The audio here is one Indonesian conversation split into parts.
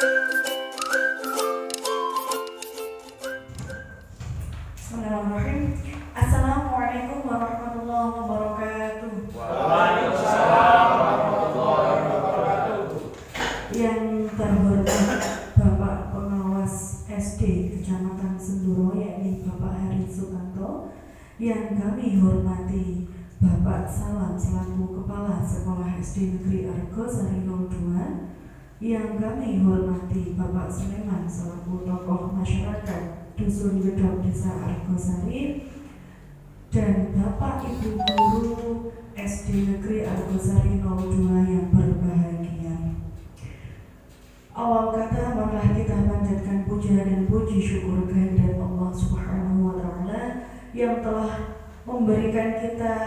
Bismillahirrahmanirrahim. Assalamualaikum warahmatullahi wabarakatuh. Waalaikumsalam warahmatullahi wabarakatuh. Yang terhormat Bapak Pengawas SD Kecamatan Senduro, yakni Bapak Hari Sukanto. Yang kami hormati Bapak Salam selaku Kepala Sekolah SD Negeri Argosari 02. Yang kami hormati Bapak Sulaiman selaku tokoh masyarakat Dusun Gedok Desa Argosari, dan Bapak Ibu Guru SD Negeri Argosari 02 yang berbahagia. Awal kata, marilah kita panjatkan puja dan puji syukur kehadirat Allah Subhanahu wa Ta'ala yang telah memberikan kita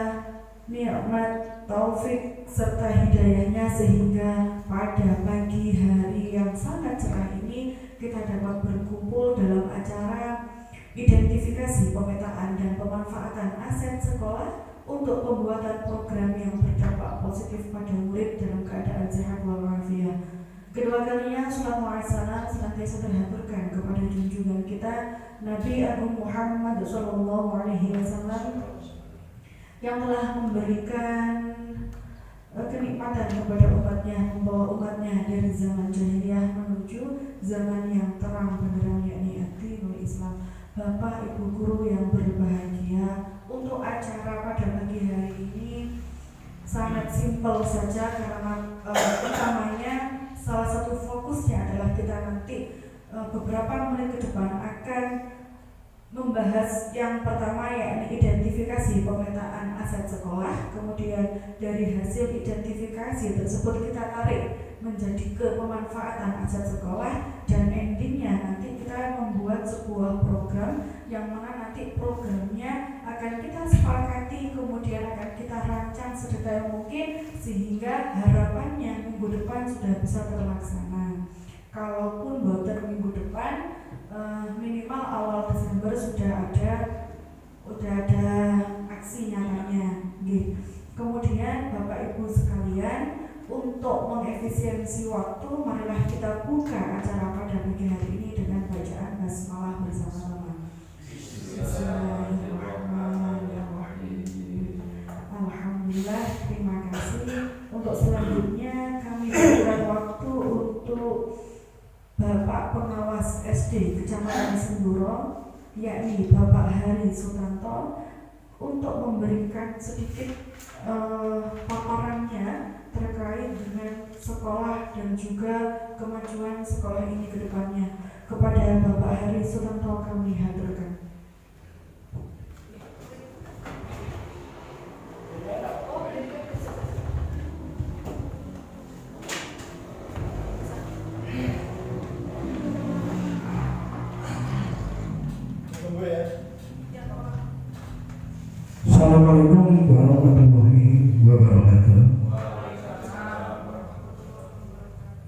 nikmat, taufik serta hidayahnya sehingga pada pagi hari yang sangat cerah ini kita dapat berkumpul dalam acara identifikasi, pemetaan dan pemanfaatan aset sekolah untuk pembuatan program yang berdampak positif pada murid dalam keadaan sehat walafiat. Kedua kalinya sallallahu alaihi wasallam senantiasa terhaturkan kepada junjungan kita Nabi Agung Muhammad sallallahu alaihi wasallam yang telah memberikan kenikmatan kepada umatnya, membawa umatnya dari zaman jahiliyah menuju zaman yang terang benderang, yakni ad-dinul Islam. Bapak Ibu Guru yang berbahagia, untuk acara pada pagi hari ini sangat simpel saja karena utamanya salah satu fokusnya adalah kita nanti beberapa menit ke depan akan membahas yang pertama, yakni identifikasi pemetaan aset sekolah. Kemudian dari hasil identifikasi tersebut kita tarik menjadi ke pemanfaatan aset sekolah, dan endingnya nanti kita membuat sebuah program yang mana nanti programnya akan kita sepakati, kemudian akan kita rancang sedetail mungkin sehingga harapannya minggu depan sudah bisa terlaksana. Kalaupun boten minggu depan, minimal awal Desember sudah ada aksi nyatanya. Kemudian Bapak Ibu sekalian, untuk mengefisiensi waktu, marilah kita buka acara pada pagi hari ini dengan bacaan basmalah bersama-sama. Bismillahirrahmanirrahim. Alhamdulillah, terima kasih. Untuk selanjutnya kami berikan waktu untuk Bapak Pengawas SD Kecamatan Senduro, yakni Bapak Hari Sukanto, untuk memberikan sedikit paparannya terkait dengan sekolah dan juga kemajuan sekolah ini ke depannya. Kepada Bapak Hari Sukanto kami haturkan. Assalamualaikum warahmatullahi wabarakatuh.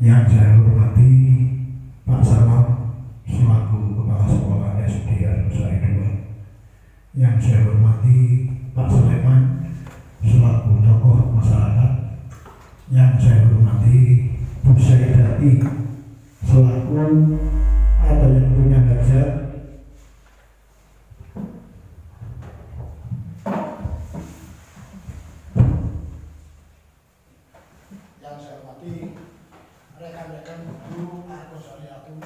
Yang saya hormati Pak Salam selaku Kepala Sekolah SD Argosari 2. Yang saya hormati Pak Sulaiman selaku tokoh masyarakat. Yang saya hormati Bu Saidati selaku atau yang punya hajat. Rekan-rekan guru Argosari 1.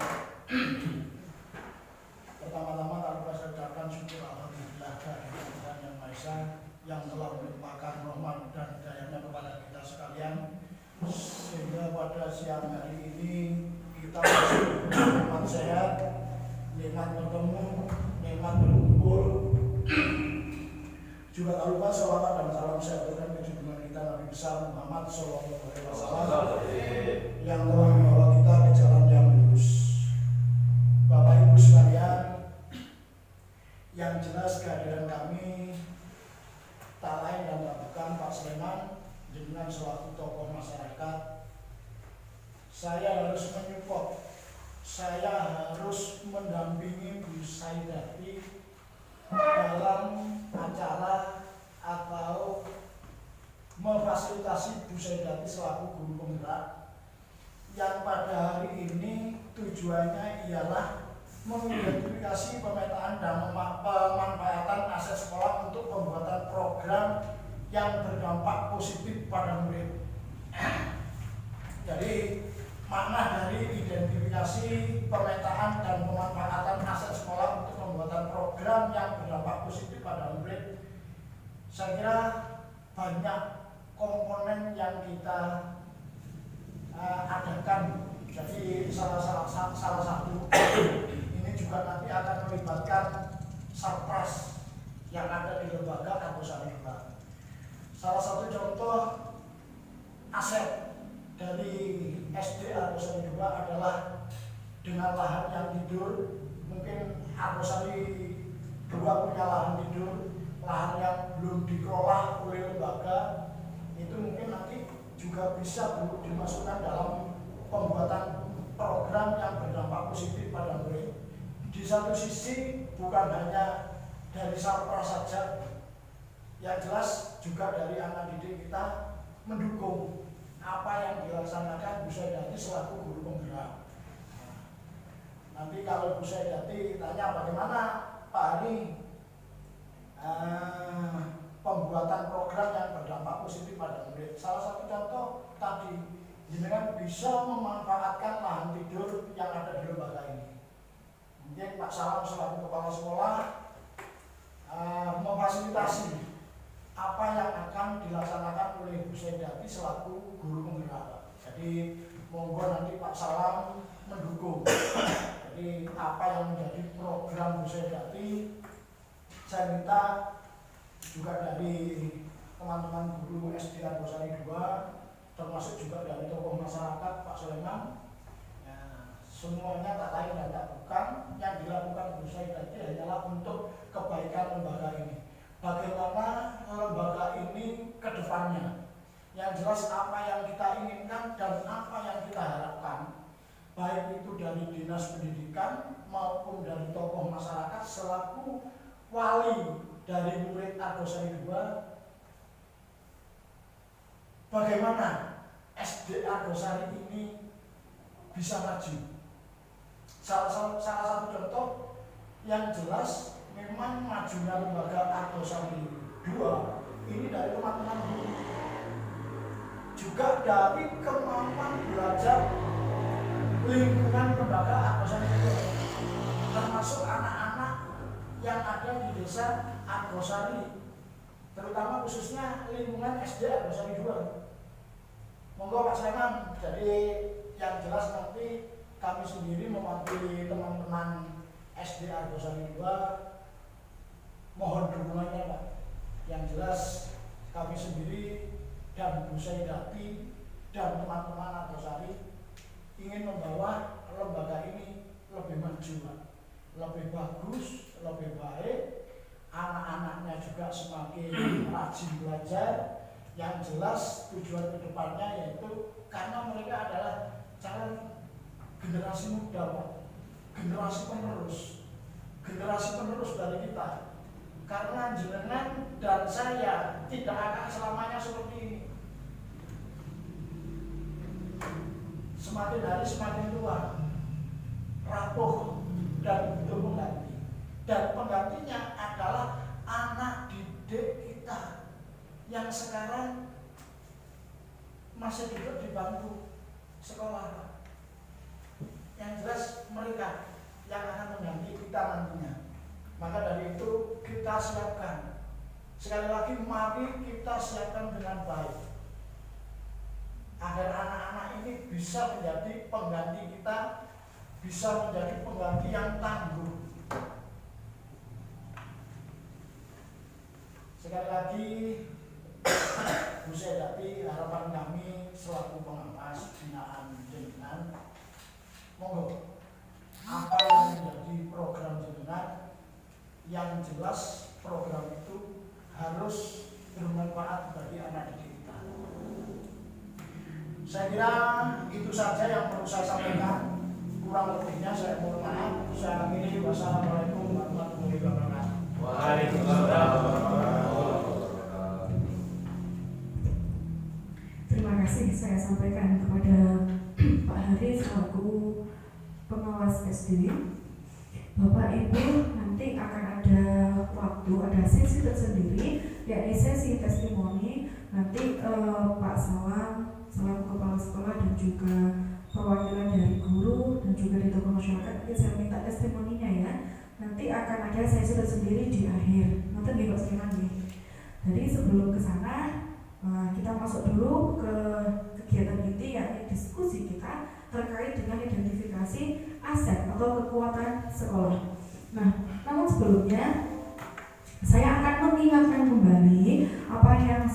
Pertama-tama kami ucapkan syukur alhamdulillah kehadirat Tuhan Yang Maha Esa yang telah melimpahkan rahmat dan hidayahnya kepada kita sekalian, sehingga pada siang hari ini kita masih nikmat sehat, nikmat bertemu, nikmat berkumpul. Juga tak lupa sholawat dan salam saya berikan ke junjungan kita Nabi besar Muhammad SAW yang telah membawa kita ke jalan yang lurus. Bapak Ibu sekalian, yang jelas kehadiran kami tak lain dan tak bukan Pak Sulaiman dengan selaku tokoh masyarakat. Saya harus menyupport, saya harus mendampingi Bu Saidati dalam acara atau memfasilitasi Bu Saidati selaku guru penggerak yang pada hari ini tujuannya ialah mengidentifikasi pemetaan dan pemanfaatan aset sekolah untuk pembuatan program yang berdampak positif pada murid. Jadi makna dari identifikasi, pemetaan, dan pemanfaatan aset sekolah untuk pembuatan program yang berdampak positif pada murid, saya kira banyak komponen yang kita adakan. Jadi salah satu ini juga nanti akan melibatkan sarpras yang ada di lembaga Argosari II. Salah satu contoh aset dari SD Argosari II adalah dengan lahan yang tidur. Mungkin Argosari II punya lahan tidur, lahan yang belum dikelola oleh lembaga, itu mungkin nanti juga bisa dimasukkan dalam pembuatan program yang berdampak positif pada murid. Di satu sisi bukan hanya dari sarpras saja, yang jelas juga dari anak didik kita mendukung apa yang dilaksanakan Bu Saidati selaku guru penggerak. Nanti kalau Bu Saidati tanya bagaimana Pak Hari pembuatan program yang berdampak positif pada murid, salah satu contoh tadi, jenengan bisa memanfaatkan lahan tidur yang ada di lembaga ini. Mungkin Pak Salam selaku kepala sekolah memfasilitasi apa yang akan dilaksanakan oleh Bu Saidati selaku guru penggerak. Jadi monggo nanti Pak Salam mendukung. Jadi apa yang menjadi program Bu Saidati, saya minta juga dari teman-teman guru SD Argosari II, termasuk juga dari tokoh masyarakat Pak Soleman. Semuanya tak lain dan tak bukan, yang dilakukan Bu Saidati hanyalah untuk kebaikan lembaga ini. Bagaimana lembaga ini ke depannya, yang jelas apa yang kita inginkan dan apa yang kita harapkan, baik itu dari dinas pendidikan maupun dari tokoh masyarakat selaku wali dari murid Argosari II. Bagaimana SD Argosari ini bisa maju? Salah satu contoh yang jelas memang majunya lembaga Argosari II ini dari teman-teman guru, juga dari kemampuan belajar lingkungan lembaga Argosari II, termasuk anak-anak yang ada di desa Argosari, terutama khususnya lingkungan SD Argosari II. Monggo Pak Sleman, jadi yang jelas nanti kami sendiri mewakili teman-teman SD Argosari II mohon dukungannya Pak. Yang jelas kami sendiri dan Bu Saidati dan teman-teman Argosari ingin membawa lembaga ini lebih maju Pak, lebih bagus, lebih baik, anak-anaknya juga semakin rajin belajar. Yang jelas tujuan kedepannya yaitu karena mereka adalah calon generasi muda Pak, generasi penerus dari kita. Karena jenengan dan saya tidak akan selamanya seperti ini. Semakin hari semakin tua, rapuh dan butuh pengganti. Dan penggantinya adalah anak didik kita yang sekarang masih duduk di bangku sekolah. Yang jelas mereka yang akan mengganti kita nantinya. Maka dari itu kita siapkan. Sekali lagi mari kita siapkan dengan baik agar anak-anak ini bisa menjadi pengganti kita, bisa menjadi pengganti yang tangguh. Sekali lagi Bu Saidati, harapan kami selaku pengawas binaan jenengan, monggo apa yang menjadi program jenengan, yang jelas program itu harus bermanfaat bagi anak didik kita. Saya kira itu saja yang perlu saya sampaikan. Kurang lebihnya saya mohon maaf. Saya akhiri. Wassalamualaikum warahmatullahi wabarakatuh. Waalaikumsalam. Terima kasih saya sampaikan kepada Pak Hari selaku pengawas SD, Bapak Ibu nanti akan ada waktu, ada sesi tersendiri, yakni sesi testimoni. Nanti Pak Salam selaku kepala sekolah dan juga perwakilan dari guru dan juga dari tokoh masyarakat, nanti saya minta testimoninya ya. Nanti akan ada sesi tersendiri di akhir. Nanti di Pak Seniman nih. Jadi sebelum ke sana kita masuk dulu ke kegiatan inti, yakni diskusi kita terkait dengan identifikasi aset atau kekuatan sekolah. Nah, namun sebelumnya saya akan mengingatkan kembali apa yang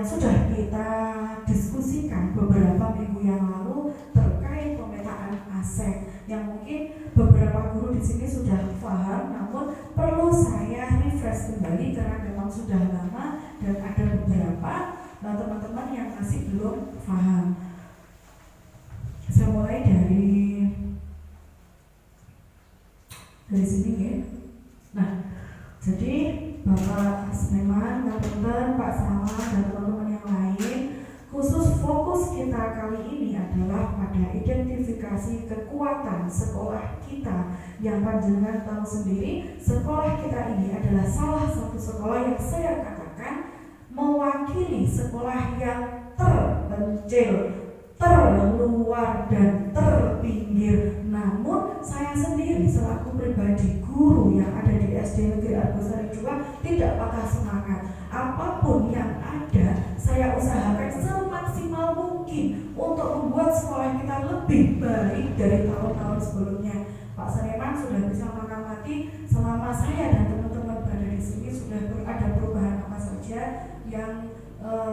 sudah kita diskusikan beberapa minggu yang lalu terkait pemetaan aset, yang mungkin beberapa guru di sini sudah paham, namun perlu saya refresh kembali karena memang sudah lama dan ada beberapa teman-teman yang masih belum paham. Saya mulai dari sini ya. Nah, jadi Bapak Seniman, Pak Sama dan teman-teman yang lain, khusus fokus kita kali ini adalah pada identifikasi kekuatan sekolah kita. Yang panjenengan tahu sendiri, sekolah kita ini adalah salah satu sekolah yang saya katakan mewakili sekolah yang terpencil, terluar dan terpinggir. Namun saya sendiri selaku pribadi guru yang ada di SD Negeri Argosari juga tidak patah semangat. Apapun yang ada, saya usahakan semaksimal mungkin untuk membuat sekolah kita lebih baik dari tahun-tahun sebelumnya. Pak Seniman sudah bisa mengamati selama saya dan teman-teman berada di sini sudah ada perubahan apa saja yang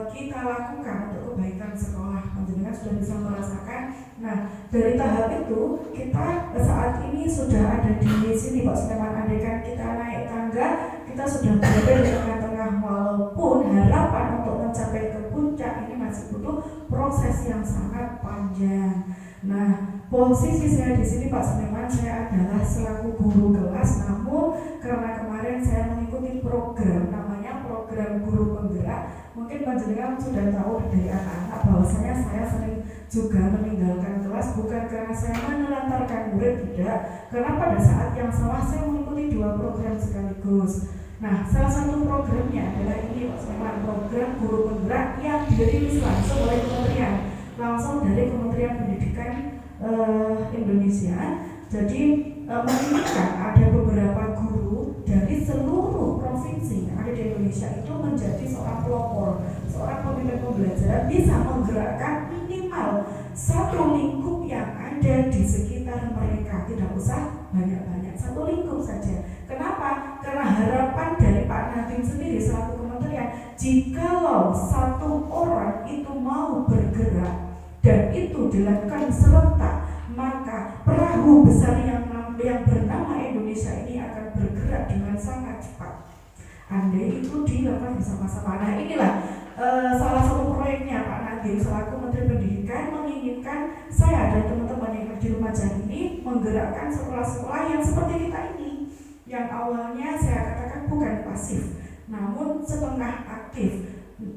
kita lakukan untuk kebaikan sekolah. Panjenengan sudah bisa merasakan. Nah, dari tahap itu kita saat ini sudah ada di sini Pak Seniman. Andaikan kita naik tangga, kita sudah berada di tengah-tengah, walaupun harapan untuk mencapai ke puncak ini masih butuh proses yang sangat panjang. Nah, posisi saya di sini Pak Seniman, saya adalah selaku guru kelas, namun karena kemarin saya mengikuti program namanya program guru penggerak. Mungkin panjenengan sudah tahu dari anak-anak bahwasanya saya sering juga meninggalkan kelas bukan karena saya menelantarkan murid, tidak, karena pada saat yang sama saya mengikuti 2 program sekaligus. Nah, salah satu programnya adalah ini Pak Seniman, program guru penggerak yang dirilis langsung oleh kementerian, langsung dari Kementerian Pendidikan Indonesia. Jadi menginginkan ada beberapa guru dari seluruh provinsi yang ada di Indonesia itu menjadi seorang pelopor, seorang pemimpin pembelajaran, bisa menggerakkan minimal satu lingkup yang ada di sekitar mereka. Tidak usah banyak-banyak, satu lingkup saja. Kenapa? Karena harapan dari Pak Nadiem sendiri selaku kementerian, jikalau satu orang itu mau bergerak dan itu dilakukan serentak, maka perahu besar yang bernama Indonesia ini akan bergerak dengan sangat cepat. Andai itu dilakukan bersama-sama. Nah, inilah salah satu proyeknya Pak Nadiem selaku Menteri Pendidikan, menginginkan saya dan teman-teman yang di Lumajang ini menggerakkan sekolah-sekolah yang seperti kita ini, yang awalnya saya katakan bukan pasif, namun setengah aktif,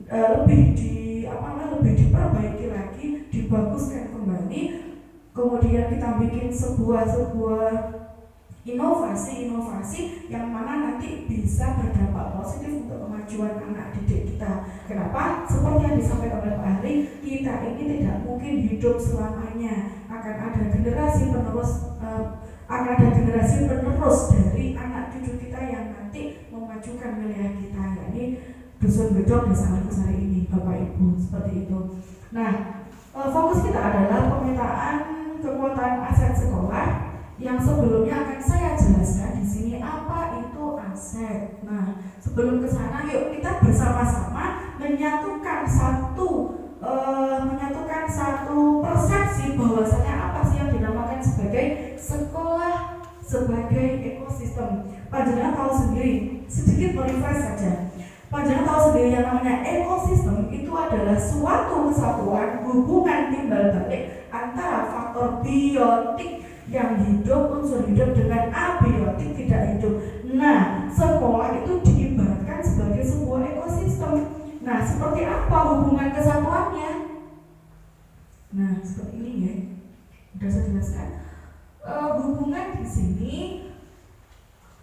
lebih diperbaiki lagi, dibaguskan kembali. Kemudian kita bikin sebuah inovasi yang mana nanti bisa berdampak positif untuk kemajuan anak didik kita. Kenapa? Seperti yang disampaikan oleh Pak Hari, kita ini tidak mungkin hidup selamanya. Akan ada generasi penerus dari anak cucu kita yang nanti memajukan wilayah kita, yakni Dusun Bedok Desa Argosari ini, Bapak Ibu, seperti itu. Nah, fokus kita adalah pemetaan kekuatan aset sekolah yang sebelumnya akan saya jelaskan di sini apa itu aset. Nah, sebelum ke sana, yuk kita bersama-sama menyatukan satu persepsi bahwasanya apa sih yang dinamakan sebagai sekolah sebagai ekosistem. Panjenengan tahu sendiri, sedikit merefresh saja. Panjenengan tahu sendiri yang namanya ekosistem itu adalah suatu kesatuan hubungan timbal balik antara faktor biotik yang hidup, unsur hidup dengan abiotik tidak hidup. Nah, sekolah itu diibaratkan sebagai sebuah ekosistem. Nah, seperti apa hubungan kesatuannya? Nah, seperti ini ya. Sudah saya jelaskan. Hubungan di sini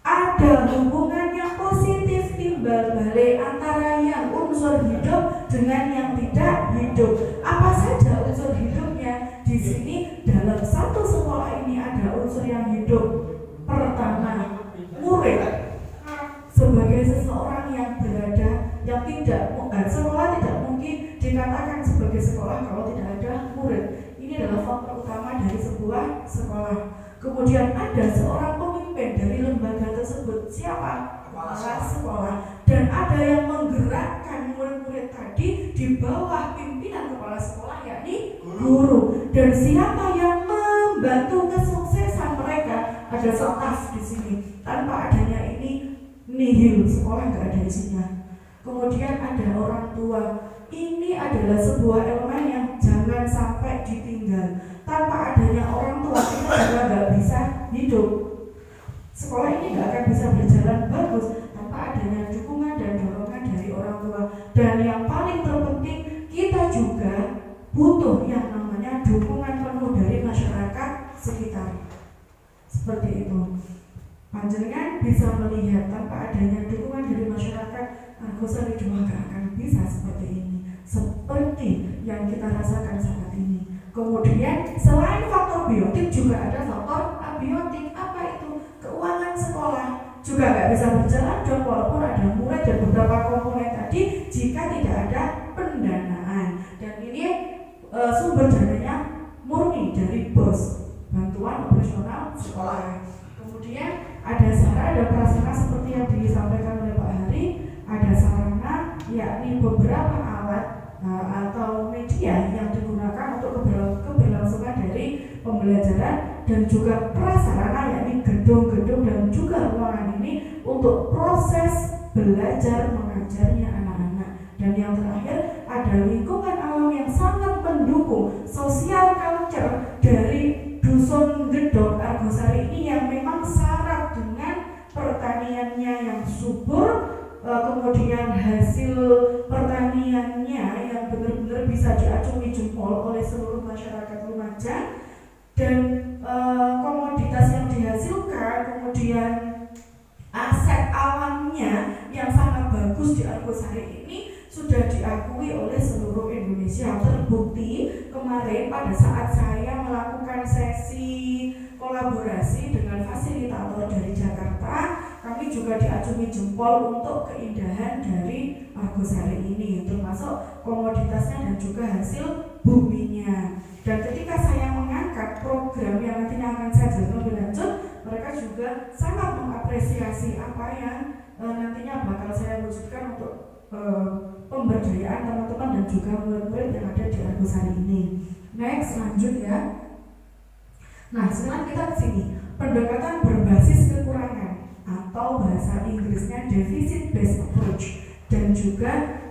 ada hubungan yang positif timbal balik antara yang unsur hidup dengan yang tidak hidup. Apa saja unsur hidupnya? Di sini dalam satu sekolah ini ada unsur yang hidup. Pertama, murid sebagai seseorang yang berada yang tidak sekolah tidak mungkin dikatakan sebagai sekolah kalau tidak ada murid. Ini adalah faktor utama dari sebuah sekolah. Kemudian ada seorang pemimpin dari lembaga tersebut. Siapa? Kepala sekolah. Dan ada yang menggerakkan murid-murid tadi di bawah pimpinan kepala sekolah, yakni guru. Dan siapa yang membantu kesuksesan mereka? Ada staf di sini. Tanpa adanya ini nihil, sekolah nggak ada isinya. Kemudian ada orang tua. Ini adalah sebuah elemen yang jangan sampai ditinggal. Tanpa adanya orang tua kita juga nggak bisa hidup. Sekolah ini nggak akan bisa berjalan bagus tanpa adanya dukungan dan dorongan dari orang tua. Dan yang paling terpenting, kita juga butuh yang namanya dukungan penuh dari masyarakat sekitar. Seperti itu. Panjenengan bisa melihat tanpa adanya dukungan dari masyarakat, Argosari II gak akan bisa seperti ini, seperti yang kita rasakan saat ini. Kemudian selain faktor biotik juga ada faktor abiotik. Apa itu? Keuangan sekolah juga gak bisa berjalan dong walaupun ada murid dan beberapa komponen tadi jika tidak ada pendanaan. Dan ini sumber dananya murni dari BOS, bantuan operasional sekolah. Kemudian ada sarana dan prasarana seperti yang disampaikan oleh Pak Hari. Ada sarana yakni beberapa alat atau media yang digunakan untuk keberlangsungan dari pembelajaran, dan juga prasarana yakni gedung-gedung dan juga ruangan ini untuk proses belajar mengajarnya anak-anak. Dan yang terakhir ada lingkungan alam yang sangat mendukung sosial culture dari Dusun Gedog Argosari ini yang memang syarat dengan pertaniannya yang subur, kemudian hasil pertaniannya yang benar-benar bisa diacungi jempol oleh seluruh masyarakat Lumajang, dan komoditas yang dihasilkan, kemudian aset alamnya yang sangat bagus di Argosari ini sudah diakui oleh seluruh Indonesia. Terbukti kemarin pada saat saya melakukan sesi kolaborasi dengan fasilitator dari Jakarta, kami juga diacungi jempol untuk keindahan dari Argosari ini, termasuk komoditasnya dan juga hasil buminya. Dan ketika saya mengangkat program yang nantinya akan saya jelaskan lebih lanjut, mereka juga sangat mengapresiasi apa yang nantinya bakal saya wujudkan untuk pemberdayaan teman-teman dan juga murid-murid yang ada di Argosari ini. Next, lanjut ya. Nah, sekarang kita ke sini. Pendekatan berbasis kekurangan atau bahasa Inggrisnya deficit based approach, dan juga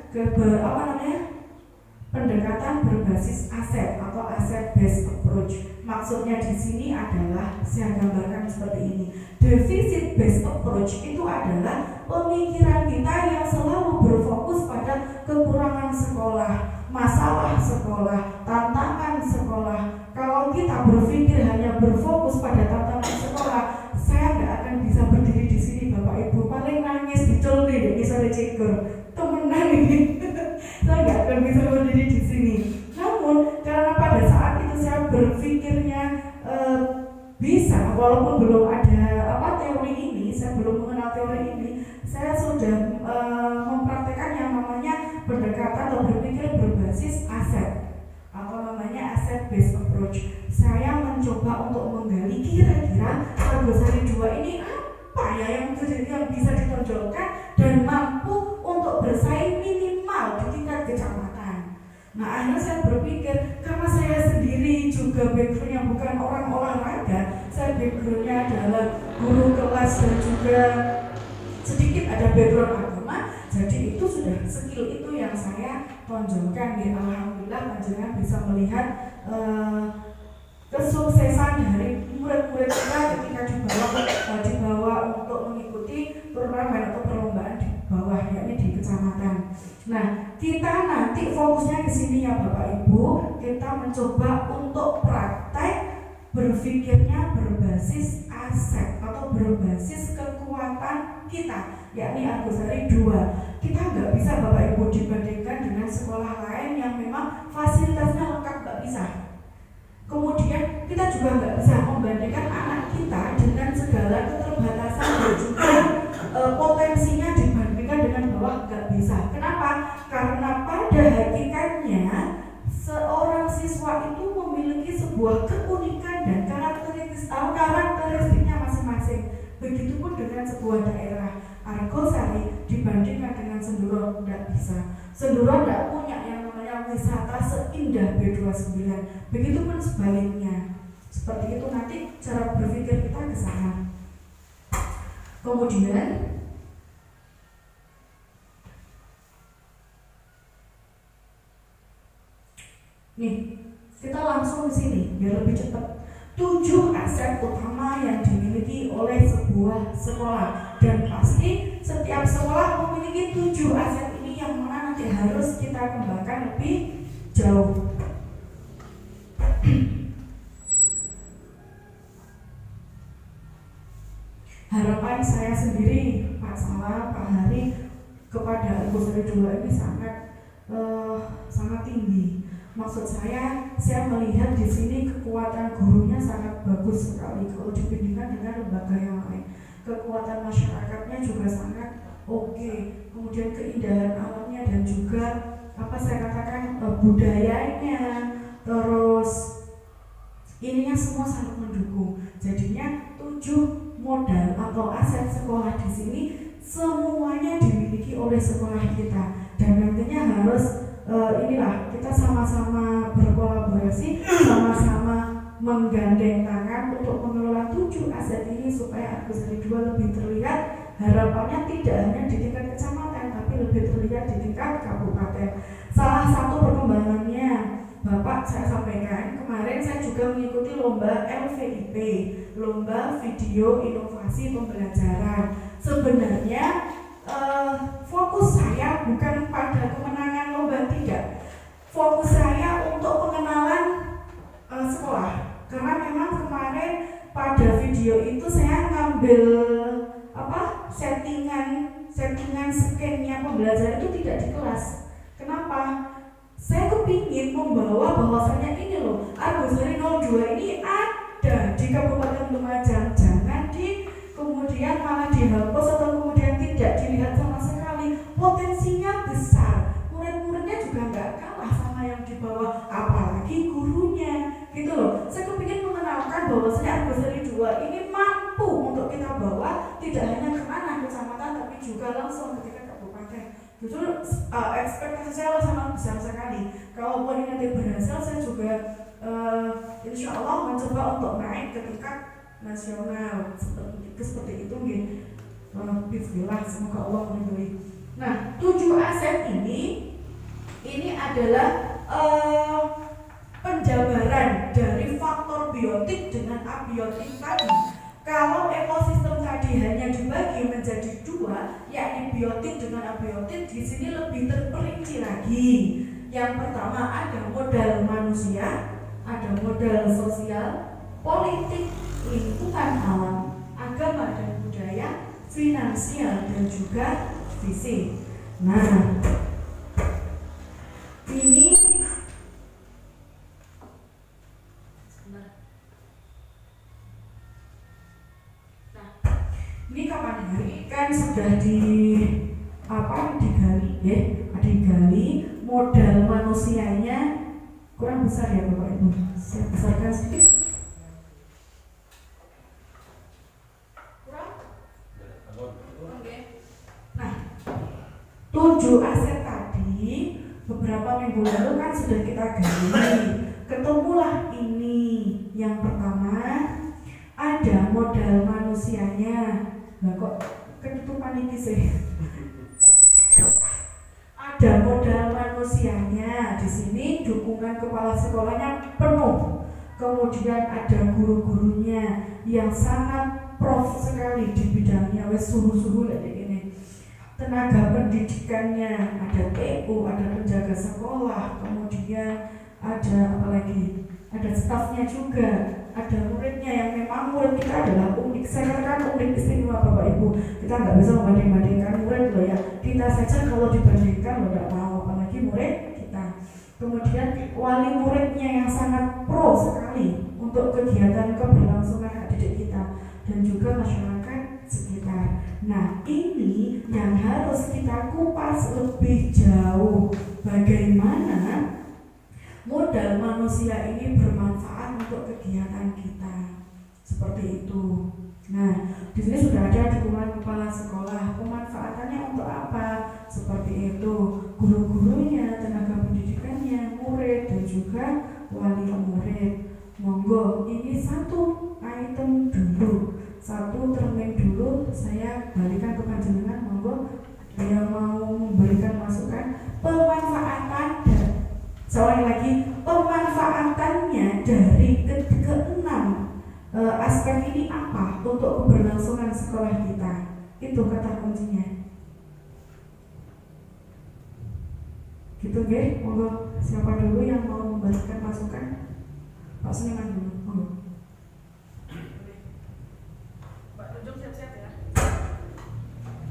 pendekatan berbasis aset atau asset based approach. Maksudnya di sini adalah saya gambarkan seperti ini. Deficit based approach itu adalah pemikiran kita yang selalu berfokus pada kekurangan sekolah, masalah sekolah, tantangan sekolah. Kalau kita berpikir hanya berfokus pada tantangan sekolah, saya nggak akan bisa berdiri di sini, Bapak Ibu. Paling nangis dicol nih, bisa dicekur. Temenan ini, saya nggak akan bisa berdiri di sini. Namun karena pada saat itu saya berpikirnya bisa, walaupun belum ada teori ini, saya belum mengenal teori ini, saya sudah mempraktekkan yang namanya pendekatan atau berpikir berbasis aset atau namanya asset based approach. Saya mencoba untuk menggali kira-kira Argosari II ini apa ya yang bisa ditonjolkan dan mampu untuk bersaing minimal di tingkat kecamatan. Nah, akhirnya saya berpikir, karena saya sendiri juga backgroundnya bukan orang olahraga, saya backgroundnya adalah guru kelas dan juga sedikit ada background agama, jadi itu sudah skill itu yang saya tonjolkan. Ya, alhamdulillah panjenengan bisa melihat kesuksesan dari murid-murid kita ketika dibawa untuk mengikuti turnamen atau perlombaan di bawah, yakni di kecamatan. Nah, kita nanti fokusnya ke sini ya Bapak Ibu, kita mencoba untuk praktek berpikirnya berbasis aset atau berbasis kekuatan kita, yakni Argosari 2. Kita nggak bisa Bapak Ibu dibandingkan dengan sekolah lain yang memang fasilitasnya lengkap, nggak bisa. Kemudian kita juga nggak bisa membandingkan anak kita dengan segala keterbatasan dan juga potensinya dibandingkan dengan bawah, nggak bisa. Kenapa? Karena pada hakikatnya seorang siswa itu memiliki sebuah keunikan dan karakteristiknya masing-masing. Begitupun dengan sebuah daerah. Argosari dibandingkan dengan Senduro tidak bisa. Senduro tidak punya yang namanya wisata seindah B29. Begitupun sebaliknya. Seperti itu nanti cara berpikir kita ke sana. Kemudian nih, kita langsung ke sini biar lebih cepat. 7 aset utama yang dimiliki oleh sebuah sekolah, dan pasti setiap sekolah memiliki 7 aset ini yang mana nanti harus kita kembangkan lebih jauh. Harapan saya sendiri, Pak Salah, Pak Hari, kepada Argosari 2 ini sangat tinggi. Maksud saya melihat di sini kekuatan gurunya sangat bagus sekali kalau dibandingkan dengan lembaga yang lain. Kekuatan masyarakatnya juga sangat oke. Kemudian keindahan alamnya dan juga budayanya, terus ininya semua sangat mendukung. Jadinya 7 modal atau aset sekolah di sini semuanya dimiliki oleh sekolah kita, dan nantinya harus kita sama-sama berkolaborasi, sama-sama menggandeng tangan untuk mengelola 7 aset ini supaya Argosari 2 lebih terlihat. Harapannya tidak hanya di tingkat kecamatan, tapi lebih terlihat di tingkat kabupaten. Salah satu perkembangannya, Bapak saya sampaikan, kemarin saya juga mengikuti lomba LVIP, lomba video inovasi pembelajaran. Sebenarnya fokus saya bukan pada kemenangan lomba, tidak. Fokus saya untuk pengenalan sekolah, karena memang kemarin pada video itu saya ngambil settingan scan-nya pembelajaran itu tidak di kelas. Kenapa? Saya kepingin membawa bahwasanya ini loh, Argosari 02 ini ada di Kabupaten Lumajang. Jangan kemudian malah dihapus atau kemudian tidak dilihat sama sekali. Potensinya besar, murid-muridnya juga nggak kalah sama yang di bawah, apalagi gurunya gitu loh. Saya kepingin mengenalkan bahwasanya Argosari 2 ini mampu untuk kita bawa tidak hanya kemana kecamatan, tapi juga langsung ketika kabupaten. Justru ekspektasi saya sangat besar sekali. Kalaupun ini nanti berhasil, saya juga insya Allah mencoba untuk naik ke tingkat nasional seperti itu. Bismillah, semoga Allah meridhoi. Nah, 7 aset ini adalah penjabaran dari faktor biotik dengan abiotik tadi. Kalau ekosistem tadi hanya dibagi menjadi 2, yakni biotik dengan abiotik, di sini lebih terperinci lagi. Yang pertama ada modal manusia, ada modal sosial, politik, lingkungan alam, agama dan budaya, finansial dan juga fisik. Nah, ini kapan hari kan sudah digali modal manusianya kurang besar ya Bapak Ibu. Saya besarkan sedikit. Nah, 7 aset tadi beberapa minggu lalu kan sudah kita gali. Ketemulah ini. Yang pertama ada modal manusianya. Nah kok ketutupan ini sih? Ada modal manusianya. Di sini dukungan kepala sekolahnya penuh. Kemudian ada guru-gurunya yang sangat prof sekali di bidangnya. Wes suhu-suhu kayak gini. Tenaga pendidikannya ada TU, ada penjaga sekolah, kemudian ada apa lagi? ada stafnya juga, ada muridnya yang memang murid kita adalah unik. Saya katakan unik, istimewa Bapak Ibu. Kita nggak bisa membanding-bandingkan murid loh ya. Kita saja kalau dibandingkan loh nggak mau, apalagi murid kita. Kemudian wali muridnya yang sangat pro sekali untuk kegiatan keberlangsungan hak didik kita dan juga masyarakat sekitar. Nah, ini yang harus kita kupas lebih jauh. Bagaimana modal manusia ini bermanfaat untuk kegiatan kita. Seperti itu. Nah, di sini sudah ada dukungan kepala sekolah. Pemanfaatannya untuk apa? Seperti itu. Guru-gurunya, tenaga pendidikannya, murid dan juga wali murid. Monggo, ini satu item dulu, satu termin dulu. Saya balikan ke panjenengan. Monggo, yang mau memberikan masukan pemanfaatan dan sekali lagi pemanfaatannya dari keenam aspek ini apa untuk keberlangsungan sekolah kita. Itu kata kuncinya. Gitu nggih, monggo siapa dulu yang mau memberikan masukan? Pak Suniman dulu, monggo. Pak Tunjuk siap-siap ya.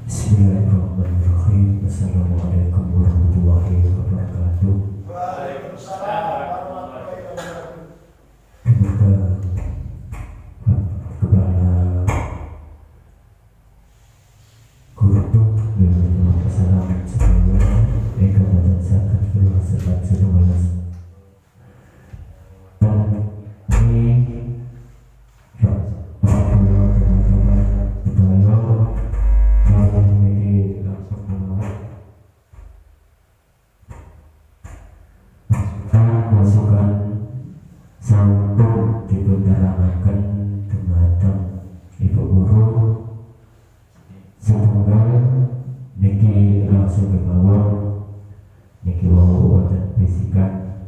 Bismillahirrahmanirrahim. Assalamualaikum warahmatullahi wabarakatuh. Waalaikumsalam warahmatullahi wabarakatuh. Kepada guru dengan salam semuanya, dan zakat berhasil semuanya. Masukan sampun dipunterangkan dumateng Ibu Guru setunggal niki langsung kemawon niki wau wonten bisikan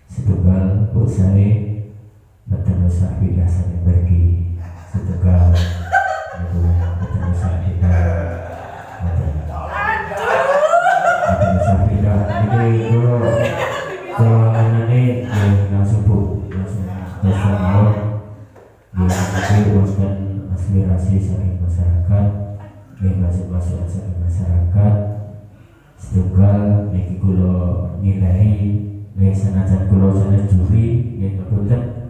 setunggal usai mboten usah biasane pergi setunggal niku mboten usah pindah mboten usah pindah niki kalau anaknya langsung mawon dilakukan aspirasi saking masyarakat, masuk saking masyarakat. Setunggal niki kula nilai senajan kula sanes juri nggih mboten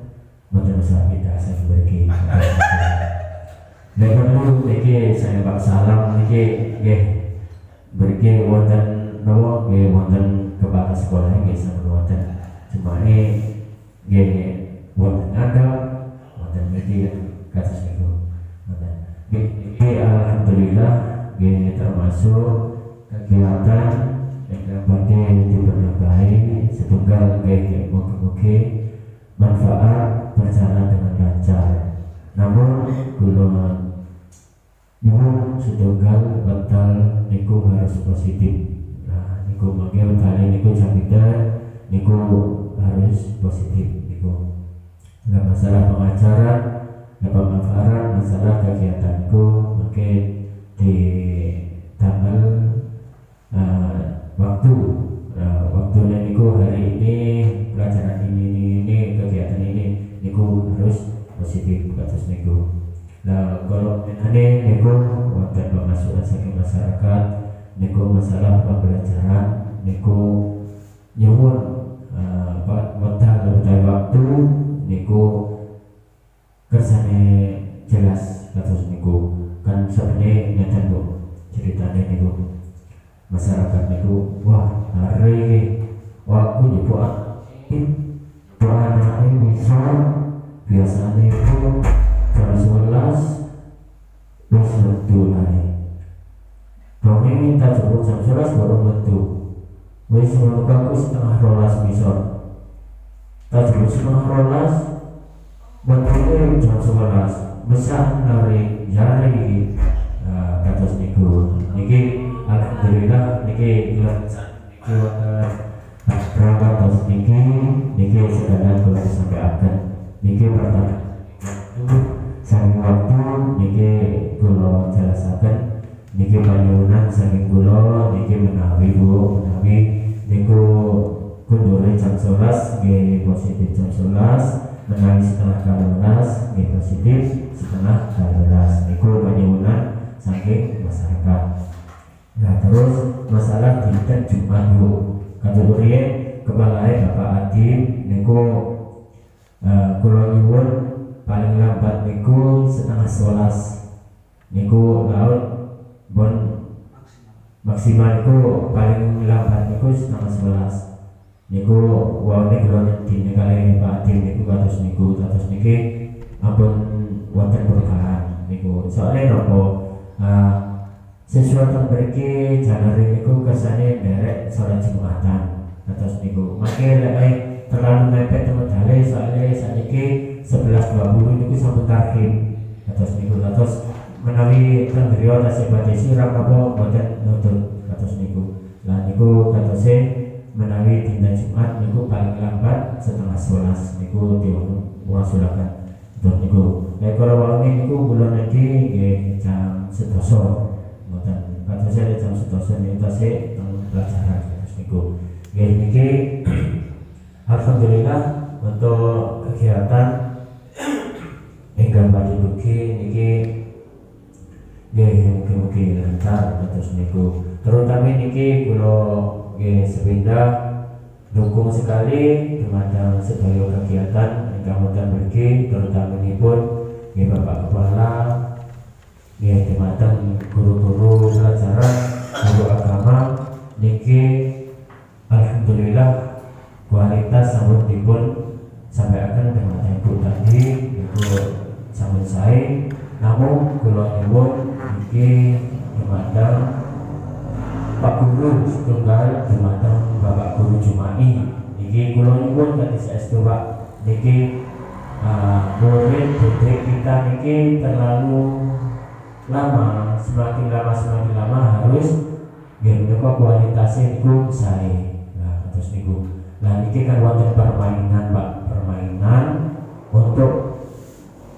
usah pindah saking mriki. Nek perlu niki saya Pak Salam niki nggih mriki wonten napa nggih wonten kepala sekolah nggih sampun wonten. Cuma nggih wonten ada wonten mriki kados niku. Nggih alhamdulillah nggih termasuk kegiatan yang badhe diberkahi setunggal nggih mugi-mugi manfaat berjalan dengan lancar. Namun kula nyuwun setunggal betal niku harus positif. Nah, niku mangke kali niku sampeyan niku harus positif niku. Nah, masalah pengajaran, pemanfaatan, masalah kegiatanku mungkin di tanggal waktunya niku hari ini pelajaran ini kegiatan ini niku harus positif kados niku. Nah, kalau menane niku wonten pemasukan saking masyarakat niku masalah pembelajaran niku nyuwun modal waktu niku kersane jelas kados niku kan sebenarnya ngeten Bu ceritane niku masyarakat niku wah hari iki waktu nyebut anake bisa biasane itu jam 11 wis metu lae. Dongeng minta jemput jam 11 baru metu. Wis metu kaku setengah 12 misor. Tak jemput setengah 12 metu jam 11. Besar dari jari kados niku. Niki alhamdulillah niki berangkat terus niki sedang kula sampaikan niki pertama saking waktu niki kula jelasaken niki panyuwunan saking kula niki menawi Bu menawi niku kundure jam 11 nggih positif jam 11, menawi setengah 12 nggih positif setengah 12 niku penyuwunan saking masyarakat. Nah terus masalah dinten Jumat Bu, kategori kepala Bapak Adim niku kula nyuwun paling lambat niku setengah 11 niku laut bon maksimal niku paling lambat niku setengah 11 niku wae kula nyedine kali Pak Adim niku kados niki ampun wonten perubahan niku soalnya nopo sesuatu mriki jalare niku kersane nderek salat Jumatan kados niku mangke lek terlalu mepet temu dale soalnya saniki 11.20 niku sampun tarhib kados niku kados menawi teng griya tasih batesi ora apa boten nutut kados niku. Lah niku kadose menawi dinten Jumat niku paling lambat setengah 11 niku diwasulaken terus niku. Nek kala wengi niku kula niki nggih jam 11 mboten kadose jam 11 niku tasih teng pelajaran kados niku. Nggih niki alhamdulillah untuk kegiatan ingkang badhe dugi niki nggih mugi-mugi lancar terus niku. Terutama niki kula nggih sepindah dukung sekali dumateng sedaya kegiatan ingkang wonten mriki terutamipun nggih Bapak Kepala nggih dumateng guru-guru pelajaran guru agama niki alhamdulillah kualitas sampun dipun sampaikan dengan Ibu tadi itu sampun sae, namun kula nyuwun iki dumateng Pak Guru setunggal dumateng Bapak Guru Jumai iki kula nyuwun kanthi saestu Pak niki murid putri kita niki terlalu lama, semakin lama harus nggih menika kualitasnya niku sae. Nah terus niku nah ini kan wonten permainan Pak, permainan untuk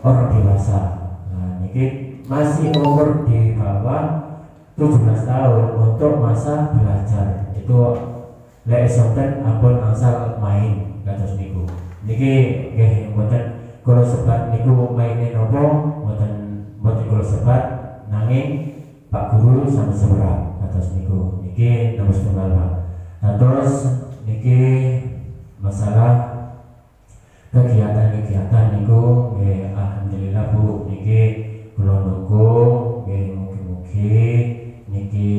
orang dewasa. Nah ini masih umur di bawah 17 tahun untuk masa belajar itu lek sonten ampun angsal main kados niku. Niki nggih mboten kula sebat niku maine napa mboten kula sebat nanging Pak Guru sampe seberang kados niku. Niki nomor setunggal Pak. Nah terus niki masalah kegiatan niku nggih alhamdulillah Bu niki kula dukung nggih mugi-mugi niki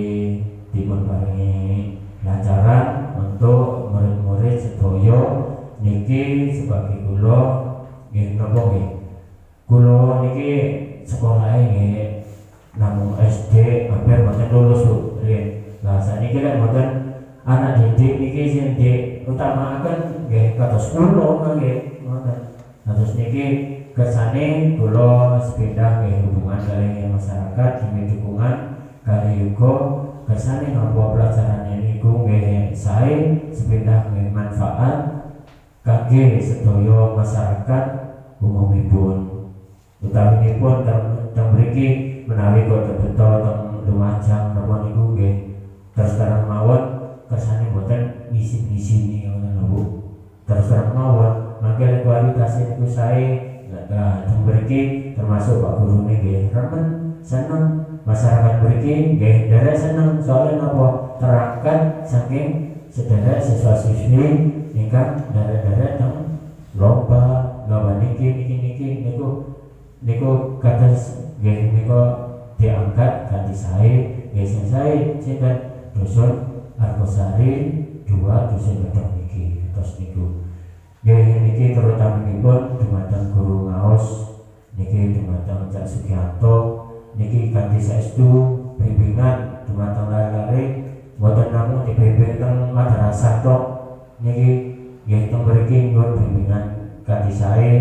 dipun paringi lancaran untuk murid-murid sedaya niki sebagai kula nggih napa nggih kula niki sekolahe nggih namung SD hampir mboten lulus Bu nggih. Lah saniki lek mboten anak didik niki sing diutamaken nggih kados kula nggih ngoten. Terus niki kersane kula sepindah nggih hubungan kali masyarakat demi dukungan kali uga kersane napa pelajaran niku nggih sae sepindah nggih manfaat kangge sedaya masyarakat umumipun. Utaminipun teng mriki menawi kok beto teng Lumajang napa niku nggih terus terang mawon kersane boten ngisi-ngisi ngoten lho Bu. Terus terang mawon mangke kualitas niku sae teng mriki termasuk Pak Guru nggih remen seneng masyarakat mriki nggih derek seneng soalnya napa terangkat saking sedherek siswa-siswi ingkang derek-derek teng lomba niki niku kados nggih niku diangkat kanthi sae nggih sing sae sinten Dusun Argosari 2 Dusun Gedhong niki terus niku nggih niki terutamanipun dumateng guru ngaos niki dumateng Cak Sugianto niki kanthi saestu bimbingan dumateng lare-lare boten namung dibimbing teng madrasah tok niki nggih teng mriki nyuwun bimbingan kanthi sae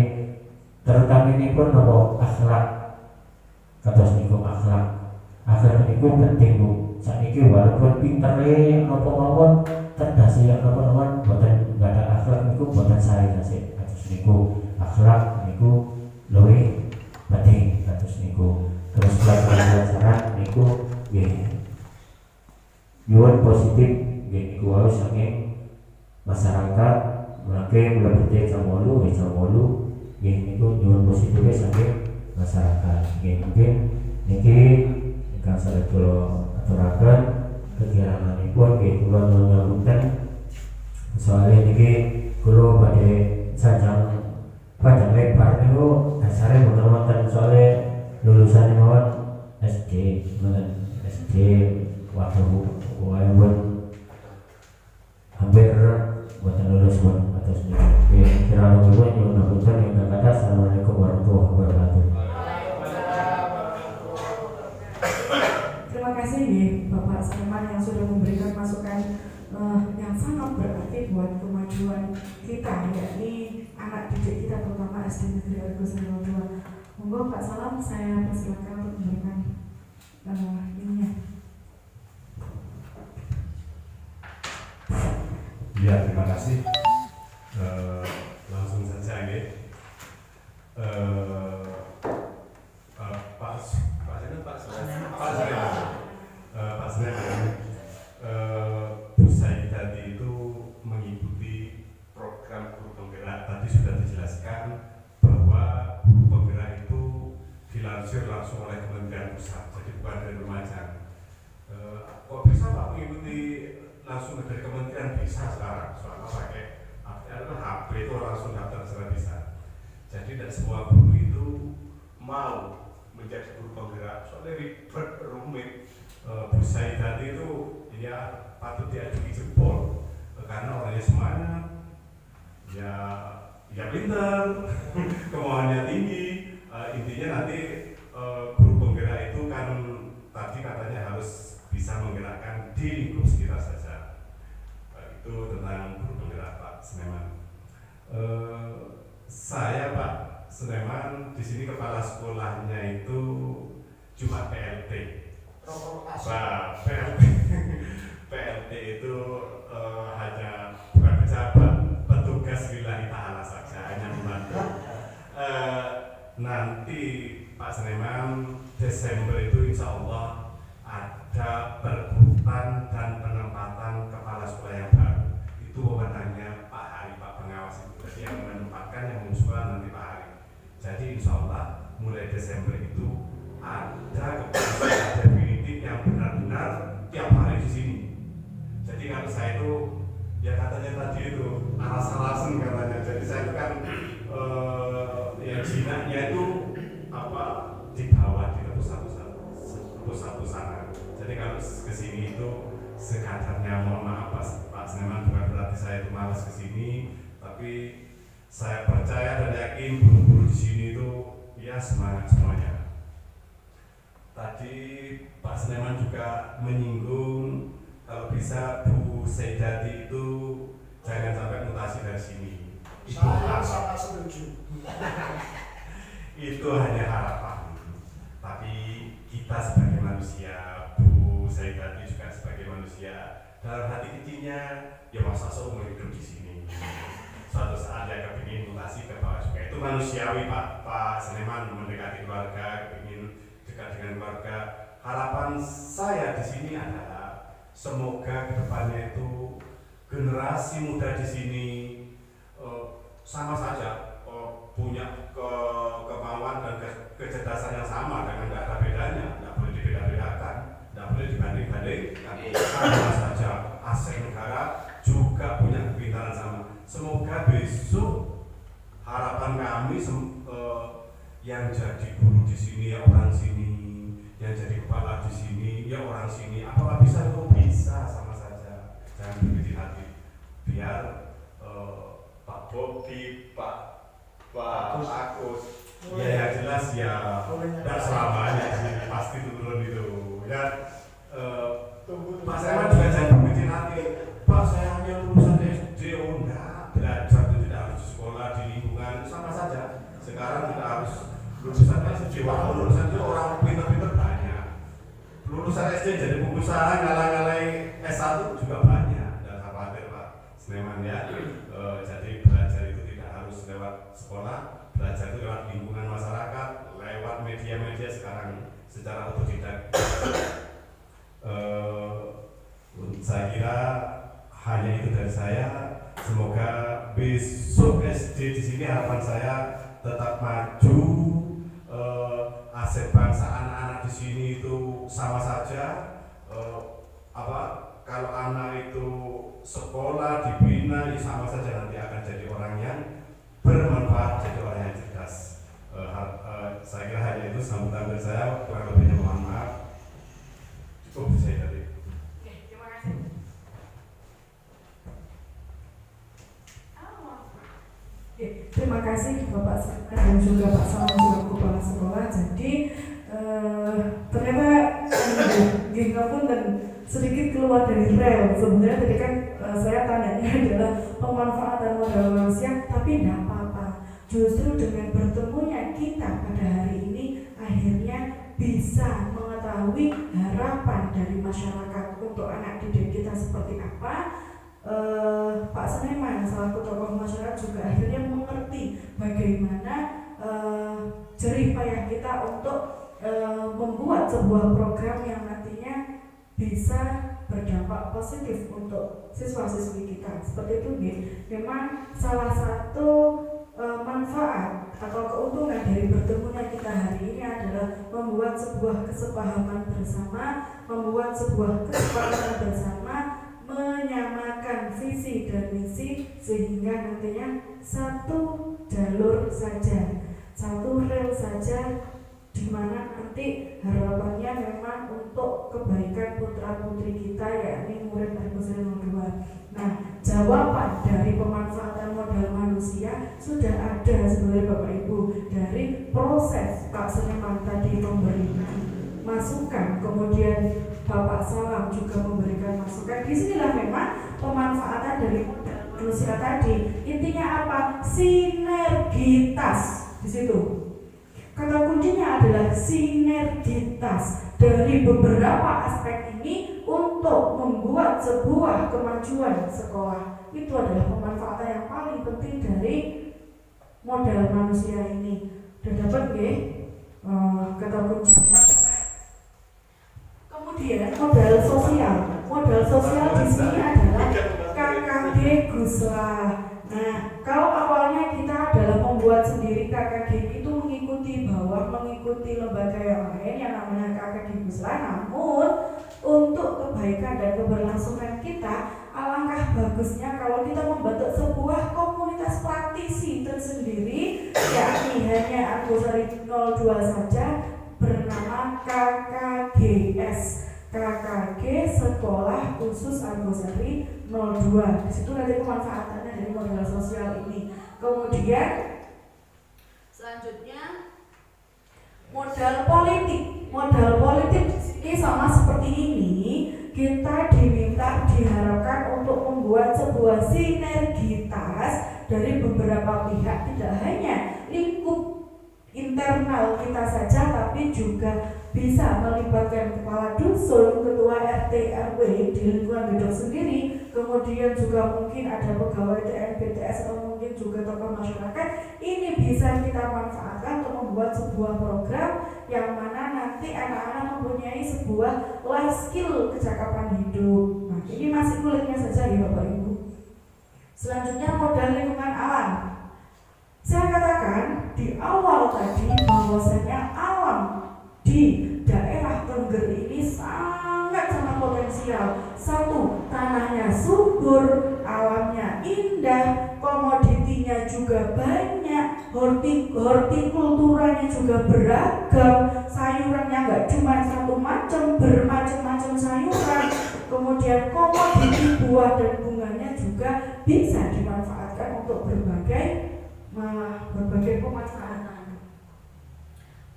terutamanipun napa akhlak kados niku akhlak niku penting Bu. Sakniki walaupun pintere napa mawon terdasi napa mawon boten ada akhlak niku boten sae nasib kados niku akhlak niku luwih penting kados niku. Terus pelajaran niku nggih nyuwun positif nggih niku wae saking masyarakat jam 8 nggih niku nyuwun positif saking masyarakat. Nggih mungkin niki ingkang saged kula aturaken kegiatanipun nggih kula nyuwun ngapunten soalnya niki kula badhe sajang panjang lebar niku dasare mboten wonten soalnya lulusan mawon SD waduh pun hampir buatan lulus pun atas ini kira juga nyuwun ngapunten ingkang kathah. Assalamualaikum warahmatullahi wabarakatuh. Terima kasih nih Bapak Sulaiman yang sudah memberikan masukan yang sangat berarti buat kemajuan kita, yakni anak didik kita terutama SD Negeri Argus 02. Monggo Pak Salam, saya persilakan untuk memberikan ininya. Ya, terima kasih. Langsung saja ini. Pak Sulaiman, Bu Saidati itu mengikuti program guru penggerak. Tadi sudah dijelaskan bahwa guru penggerak itu dilansir langsung oleh Kementerian Pusat, jadi bukan dari Lumajang. Kok bisa Pak mengikuti langsung dari kementerian? Bisa sekarang, soalnya pakai HP itu langsung daftar secara bisa. Jadi tidak semua guru itu mau menjadi guru penggerak, soalnya ribet, rumit. Bu Saidati itu ya patut diajuki jempol karena orangnya semangat, ya pintar, kemauannya tinggi. Intinya nanti guru penggerak itu kan tadi katanya harus bisa menggerakkan di lingkup sekitar saja. Itu tentang guru penggerak Pak Sulaiman. Saya Pak Sulaiman di sini kepala sekolahnya itu cuma PLT. Pak PLT itu hanya bukan pejabat, petugas lillahi ta'ala saja, hanya membantu. Nanti Pak Sulaiman Desember itu insya Allah ada perekrutan dan penempatan kepala sekolah yang baru. Itu wewenangnya Pak Hari, Pak pengawas itu. Jadi yang menempatkan, yang mengusulkan nanti Pak Hari. Jadi insya Allah mulai Desember itu ada kepala sekolah definitif yang benar-benar tiap hari di sini. Jadi kalau saya itu ya katanya tadi itu alas-alasan katanya. Jadi saya itu kan ya jinaknya itu apa di bawah di pusat sana. Jadi kalau kesini itu sekadarnya, mohon maaf Pak Sulaiman, bukan berarti saya itu malas kesini, tapi saya percaya dan yakin guru-guru di sini itu ya semangat semuanya. Tadi Pak Sulaiman juga menyinggung kalau bisa Bu Saidati itu jangan sampai mutasi dari sini. Itu Sangat setuju. Itu hanya harapan. Tapi kita sebagai manusia, Bu Saidati juga sebagai manusia, dalam hati kecilnya ya masa seumur hidup di sini. Suatu saat dia kepingin mutasi ke bawah juga. Itu manusiawi Pak Sulaiman, mendekati keluarga, kepingin dekat dengan keluarga. Harapan saya di sini adalah semoga kedepannya itu generasi muda di sini sama saja punya kemauan dan kecerdasan yang sama, dengan tidak ada bedanya, tidak boleh dibeda-bedakan, tidak boleh dibanding-bandingkan. Sama saja aset negara juga punya kepintaran sama. Semoga besok harapan kami yang jadi guru di sini ya orang sini, yang jadi kepala di sini ya orang sini. Apakah bisa? Itu bisa, sama saja. Jangan berkecil hati. Biar Pak Bobi, Pak Agus, ya yang jelas ya tidak selamanya sih, pasti turun itu. Ya Pak Sulaiman juga jangan berkecil hati. Pak saya hanya lulusan SD, enggak, belajar itu tidak harus di sekolah, di lingkungan, sama saja. Sekarang tidak harus lulusan SD, walaupun lulusan itu orang pintar-pintar banyak. Lulusan SD jadi pengusaha, ngalah-ngalahin S1 juga banyak. Tidak khawatir Pak Sulaiman ya. Jadi belajar itu tidak harus lewat sekolah, belajar itu lewat lingkungan masyarakat, lewat media-media sekarang secara otodidak. Saya kira hanya itu dari saya. Semoga besok SD di sini harapan saya tetap maju, aset bangsa anak-anak di sini itu sama saja. Kalau anak itu sekolah dibina, ya sama saja nanti akan jadi orang yang bermanfaat, jadi orang yang cerdas. Saya kira hanya itu sambutan dari saya, kurang lebihnya mohon maaf. Cukup saya tadi. Oke, terima kasih. Oke, terima kasih Bapak Sekda dan juga Pak Salam selaku kepala sekolah. Jadi ternyata Gina pun dan sedikit keluar dari rel. Sebenarnya tadi kan saya tanyanya adalah pemanfaatan modal manusia, tapi tidak apa-apa. Justru dengan bertemunya kita pada hari ini akhirnya bisa mengetahui harapan dari masyarakat untuk anak didik kita seperti apa. Pak Seneman selaku tokoh masyarakat juga akhirnya mengerti bagaimana jerih payah kita untuk membuat sebuah program yang nantinya bisa berdampak positif untuk siswa-siswi kita. Seperti itu nih. Memang salah satu manfaat atau keuntungan dari bertemunya kita hari ini adalah membuat sebuah kesepahaman bersama, membuat sebuah kesepakatan bersama, menyamakan visi dan misi sehingga nantinya satu jalur saja, satu rel saja, di mana nanti harapannya memang untuk kebaikan putra-putri kita, yakni murid Agustinus 02. Nah, jawaban dari pemanfaatan modal manusia sudah ada sebenarnya Bapak Ibu dari proses Pak Seneman tadi memberi masukan, kemudian Bapak Salam juga memberikan masukan. Disinilah memang pemanfaatan dari modal manusia tadi. Intinya apa? Sinergitas di situ. Kata kuncinya adalah sinergitas dari beberapa aspek ini untuk membuat sebuah kemajuan sekolah. Itu adalah pemanfaatan yang paling penting dari modal manusia ini. Sudah dapat nggih? Kata kuncinya. Kemudian modal sosial. Modal sosial di sini adalah KKG Gusla. Nah, kalau awalnya kita adalah membuat sendiri KKG itu mengikuti lembaga yang lain yang namanya KKG Gusla, namun untuk kebaikan dan keberlangsungan kita, alangkah bagusnya kalau kita membentuk sebuah komunitas praktisi tersendiri, yakni hanya Argosari 02 saja, bernama KKGS, KKG Sekolah Khusus Argosari 02. Di situ nanti pemanfaatannya dari modal sosial ini. Kemudian selanjutnya modal politik. Modal politik ini sama seperti ini. Kita diharapkan untuk membuat sebuah sinergitas dari beberapa pihak, tidak hanya lingkup internal kita saja, tapi juga bisa melibatkan kepala dusun, ketua RT RW di lingkungan gedung sendiri, kemudian juga mungkin ada pegawai TNBTS atau mungkin juga tokoh masyarakat. Ini bisa kita manfaatkan untuk membuat sebuah program yang mana nanti anak-anak mempunyai sebuah life skill kecakapan hidup. Nah, ini masih kulitnya saja ya Bapak Ibu. Selanjutnya modal lingkungan alam. Saya katakan di awal tadi bahwasanya alam di daerah Tengger ini sangat potensial. Satu, tanahnya subur, alamnya indah, komoditinya juga banyak, hortikulturanya juga beragam, sayurannya nggak cuma satu macam, bermacam-macam sayuran. Kemudian komoditi buah dan bunganya juga bisa dimanfaatkan untuk berbagai pemanfaatan.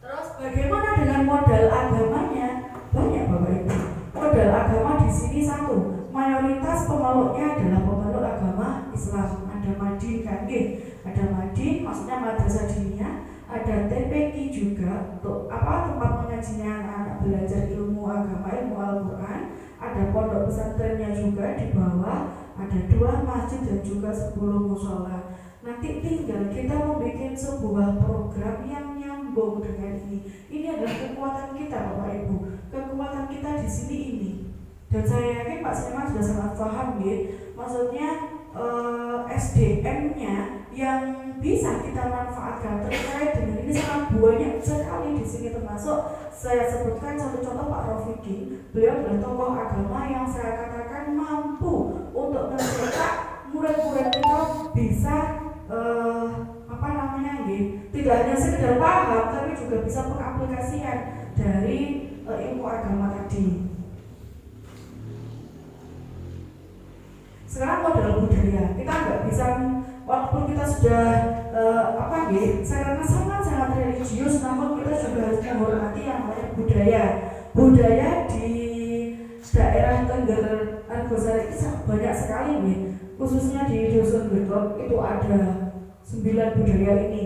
Terus bagaimana dengan modal agamanya? Banyak Bapak Ibu. Modal agama di sini satu, mayoritas pemeluknya adalah pemeluk agama Islam. Ada Madin kan? Ada Madin, maksudnya madrasah diniyah. Ada TPQ juga untuk tempat mengajinya anak-anak belajar ilmu agama, ilmu Al-Quran. Ada pondok pesantrennya juga di bawah. Ada 2 masjid dan juga 10 musola. Nanti tinggal kita membuat sebuah program yang nyambung dengan ini. Ini adalah kekuatan kita Bapak Ibu. Kekuatan kita di sini ini. Dan saya yakin Pak Seneman sudah sangat paham ya. Maksudnya SD SDM-nya yang bisa kita manfaatkan terkait dengan ini sangat banyak sekali di sini, termasuk saya sebutkan satu contoh Pak Rofikin. Beliau adalah tokoh agama yang saya katakan mampu untuk mencetak murid-murid kita bisa tidak hanya sekedar paham tapi juga bisa pengaplikasian dari ilmu agama tadi. Sekarang modal budaya, kita nggak bisa walaupun kita sudah saya rasa sangat religius, namun kita juga harus menghormati yang namanya budaya. Budaya di daerah Tengger Argosari itu banyak sekali nih, khususnya di Dusun Gedok itu ada 9 budaya ini.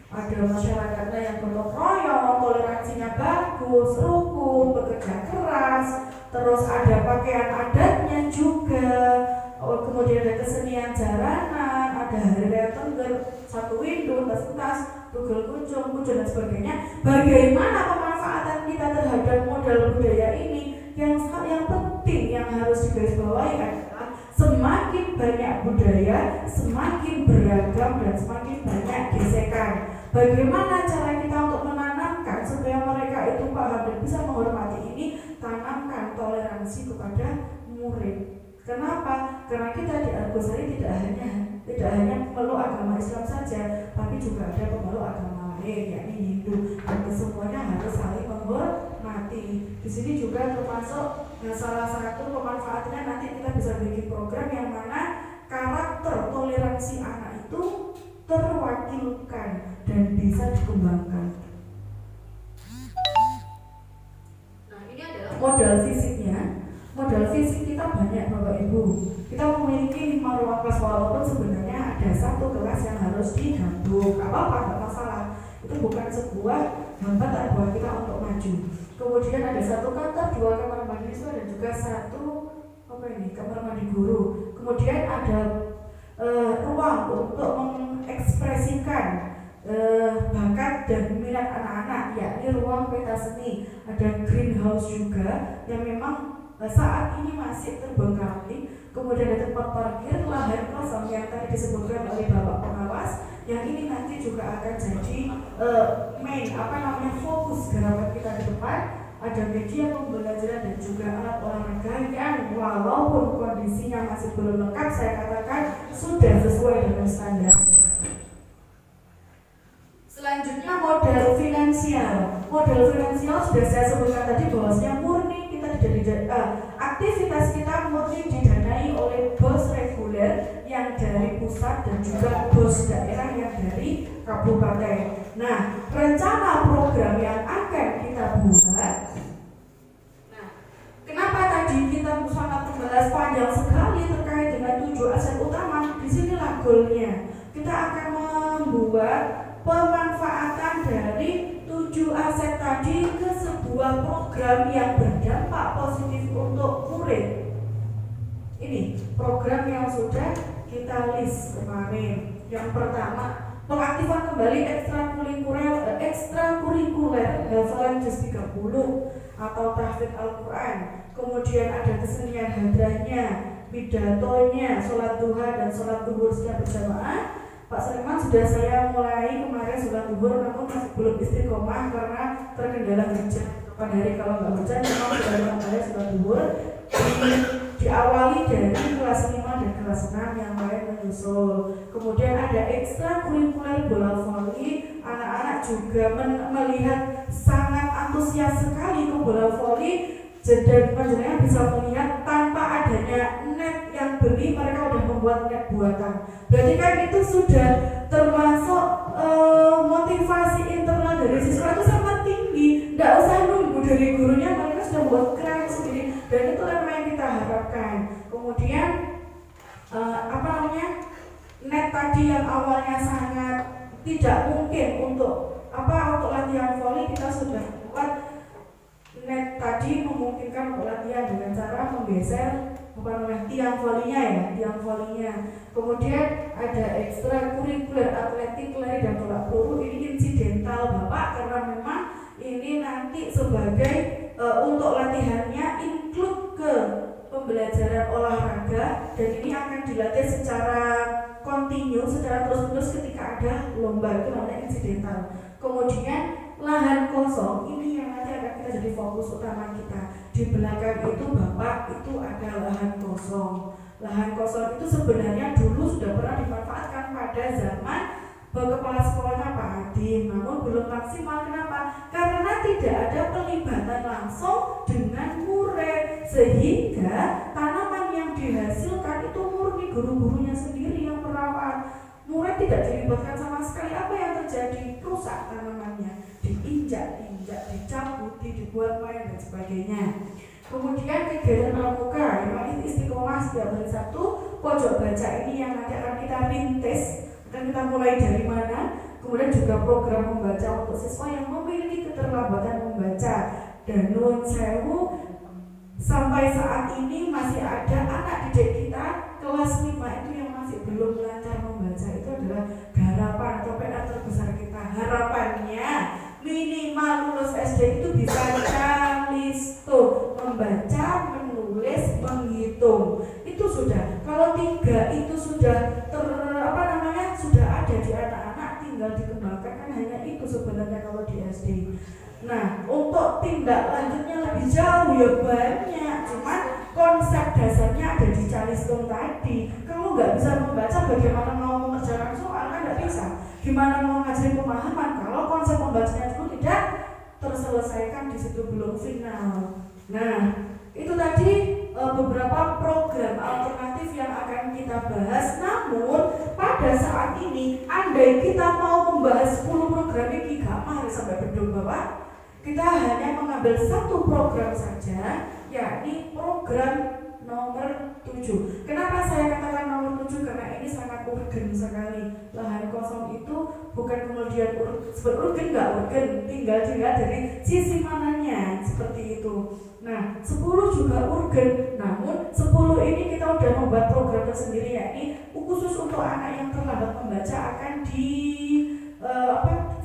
Ada masyarakatnya yang gotong royong, toleransinya bagus, rukun, bekerja keras, terus ada pakaian adatnya juga, kemudian ada kesenian jaranan, ada hari raya Tengger, satu windu, tas-tas, tugel kucung, dan sebagainya. Bagaimana pemanfaatan kita terhadap modal budaya ini? Yang penting yang harus digarisbawahi adalah semakin banyak budaya, semakin beragam dan semakin banyak gesekan. Bagaimana cara kita untuk menanamkan supaya mereka itu paham dan bisa menghormati ini? Tanamkan toleransi kepada murid. Kenapa? Karena kita di Argosari tidak hanya pemeluk agama Islam saja, tapi juga ada pemeluk agama lain, yakni Hindu, dan kesemuanya harus saling menghormati. Di sini juga termasuk salah satu pemanfaatannya nanti kita bisa bikin program yang mana karakter toleransi anak itu terwakilkan dan bisa dikembangkan. Nah, ini adalah modal fisiknya. Modal fisik kita banyak Bapak Ibu. Kita memiliki 5 ruang kelas, walaupun sebenarnya ada 1 kelas yang harus digabung. Apa-apa, nggak masalah. Itu bukan sebuah hambatan buat kita untuk maju. Kemudian ada 1 kantor, 2 kamar mandi siswa, dan juga 1 kamar mandi guru. Kemudian ada ruang untuk mengekspresikan bakat dan minat anak-anak, yakni ruang peta seni. Ada greenhouse juga yang memang saat ini masih terbengkalai. Kemudian ada tempat parkir, lahan kosong yang tadi disebutkan oleh Bapak Pengawas, yang ini nanti juga akan jadi fokus gerakan kita ke depan. Ada media pembelajaran dan juga alat olahraga yang walaupun kondisinya masih belum lengkap, saya katakan sudah sesuai dengan standar. Selanjutnya modal finansial. Modal finansial sudah saya sebutkan tadi bahwasanya murni kita aktivitas kita murni didanai oleh bos reguler yang dari pusat dan juga bos daerah yang dari kabupaten. Nah, rencana program yang akan kita buat. Nah, kenapa tadi kita sangat membahas panjang sekali terkait dengan 7 aset utama? Disinilah goalnya. Kita akan membuat pemanfaatan dari 7 aset tadi ke sebuah program yang berdampak positif untuk murid. Ini program yang sudah kita list kemarin. Yang pertama, pengaktifan kembali ekstrakurikuler hafalan juz 30 atau tahfidz Al-Quran. Kemudian ada kesenian hadrahnya, pidatonya, sholat duha dan sholat zuhur secara berjamaah. Pak Seniman sudah saya mulai kemarin sholat zuhur, namun masih belum istiqomah karena terkendala hujan. Kapan hari kalau nggak hujan, memang sudah mulai sholat zuhur. Diawali dari kelas 5 dan kelas 6, yang lain menyusul. Kemudian ada ekstrakurikuler bola voli. Anak-anak juga melihat sangat antusias sekali ke bola voli. Dan penjelasannya bisa melihat tanpa adanya net yang beli, mereka sudah membuat net buatan. Berarti kan itu sudah termasuk motivasi internal dari siswa itu sangat tinggi. Tidak usah nunggu dari gurunya, mereka sudah buat keren sendiri. Dan itu yang kita harapkan. Kemudian net tadi yang awalnya sangat tidak mungkin untuk latihan voli, kita sudah buat net tadi memungkinkan untuk latihan dengan cara menggeser tiang volinya. Kemudian ada ekstrakurikuler atletik, lari dan tolak peluru. Ini insidental Bapak, karena memang ini nanti sebagai untuk latihannya include ke pembelajaran olahraga, dan ini akan dilatih secara kontinu secara terus-menerus ketika ada lomba, itu namanya insidental. Kemudian lahan kosong ini yang nanti akan kita jadi fokus utama kita. Di belakang itu Bapak itu ada lahan kosong. Lahan kosong itu sebenarnya dulu sudah pernah dimanfaatkan pada zaman kepala sekolahnya Pak Adim, namun belum maksimal. Kenapa? Karena tidak ada pelibatan langsung dengan murid, sehingga tanaman yang dihasilkan itu murni guru-gurunya sendiri yang merawat. Murid tidak dilibatkan sama sekali. Apa yang terjadi? Rusak tanamannya, diinjak-injak, dicabuti, dibuat main dan sebagainya. Kemudian kegiatan pramuka yang istiqomah setiap hari Sabtu, pojok baca ini yang nanti akan kita rintis, akan kita mulai dari mana. Kemudian juga program membaca untuk siswa yang memiliki keterlambatan membaca. Dan nun sewu, sampai saat ini masih ada anak didik kita kelas 5 itu yang masih belum lancar membaca. Itu adalah harapan atau PR terbesar kita. Harapannya minimal lulus SD itu bisa listo, membaca, menulis, menghitung. Itu sudah. Kalau 3 itu sudah sudah ada di anak-anak, tinggal dikembangkan. Kan hanya itu sebenarnya kalau di SD. Nah, untuk tindak lanjutnya lebih jauh ya banyak. Cuman konsep dasarnya ada di Calistung tadi. Kalau nggak bisa membaca, bagaimana mau mengerjakan soal? Kan nggak bisa. Gimana mau ngajarin pemahaman kalau konsep membacanya dulu tidak terselesaikan, di situ belum final. Nah, itu tadi beberapa program alternatif yang akan kita bahas. Namun pada saat ini, andai kita mau membahas 10 program ini gak mari sampai bedung Bapak. Kita hanya mengambil satu program saja, yakni program nomor 7. Kenapa saya katakan nomor 7? Karena ini sangat urgen sekali. Lahan kosong itu bukan kemudian urgen, nggak urgen, tinggal dilihat dari sisi mananya, seperti itu. Nah, 10 juga urgen. Namun 10 ini kita udah membuat program tersendiri, yakni khusus untuk anak yang terlambat membaca akan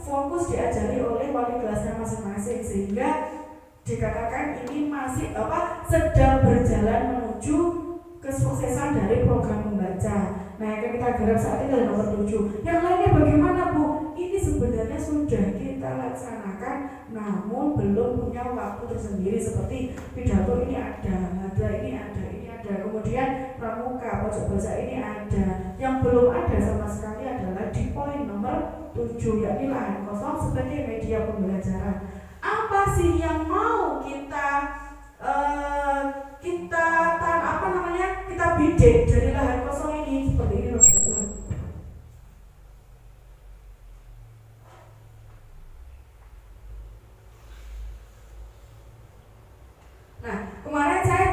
fokus diajari oleh wali kelasnya masing-masing, sehingga dikatakan ini masih sedang berjalan menuju kesuksesan dari program membaca. Nah, yang kita garap saat ini adalah nomor 7. Yang lainnya bagaimana Bu? Ini sebenarnya sudah kita laksanakan, namun belum punya waktu tersendiri. Seperti pidato ini ada, hadra ini ada, kemudian pramuka, pojok baca ini ada. Yang belum ada sama sekali adalah di poin nomor 7, yakni lahan kosong sebagai media pembelajaran. Apa sih yang mau kita bidik dari lahan kosong ini? Seperti ini loh. Nah, kemarin saya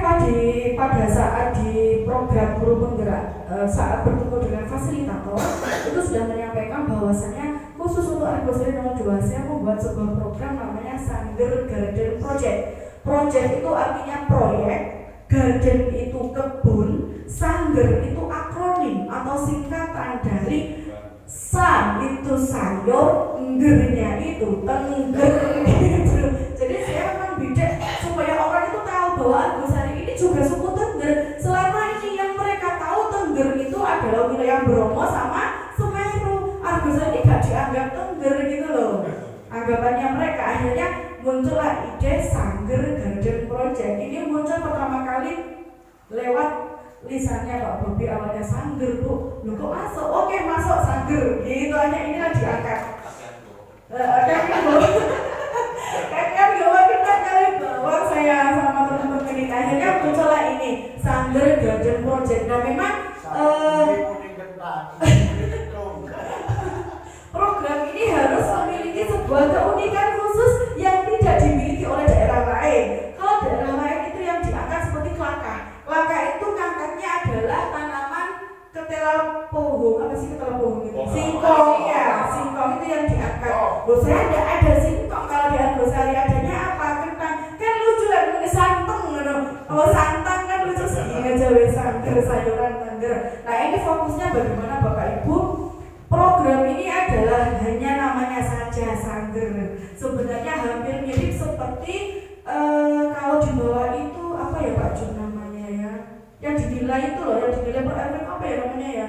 pada saat di program guru penggerak, saat bertemu dengan fasilitator, itu sudah menyampaikan bahwasanya khusus untuk Argosari 02 saya membuat sebuah program namanya Sangger Garden Project. Project itu artinya proyek, garden itu kebun, sangger itu akronim atau singkatan dari sa itu sayur, nggernya itu tengger gitu. Jadi saya memang bidik supaya orang itu tahu bahwa Argosari ini juga suku Tengger. Selama ini yang mereka tahu Tengger itu adalah wilayah Bromo sama Semeru. Argosari ini gak dianggap Tengger gitu loh. Anggapannya mereka, akhirnya muncullah ide Sangger Garden Project. Ini muncul pertama kali lewat lisannya Pak Bobi, awalnya Sangger Bu. Loh kok masuk? Oke masuk Sangger. Gitu aja, inilah diangkat. Kan gak kita kali bawang saya sama teman-teman ini. Akhirnya muncullah ini Sangger Garden Project. Nah memang program ini harus memiliki sebuah keunikan khusus yang tidak dimiliki oleh daerah lain. Kalau daerah lain itu yang diangkat seperti kelaka. Kelaka itu ngangkatnya adalah tanaman ketela pohon. Apa sih ketela pohon itu? Singkong ya, singkong itu yang diangkat. Loh saya tidak ada singkong, kalau di Argosari adanya apa? Kentang. Kan lucu kan nulis santeng gitu. Kalau santang kan lucu sih aja sangger sayuran Tengger. Nah ini fokusnya bagaimana Bapak Ibu? Program ini adalah hanya namanya saja Sangger. Sebenarnya hampir mirip seperti kalau di bawah itu apa ya Pak Jun namanya ya? Yang dinilai itu loh, yang dinilai per RW apa ya namanya ya?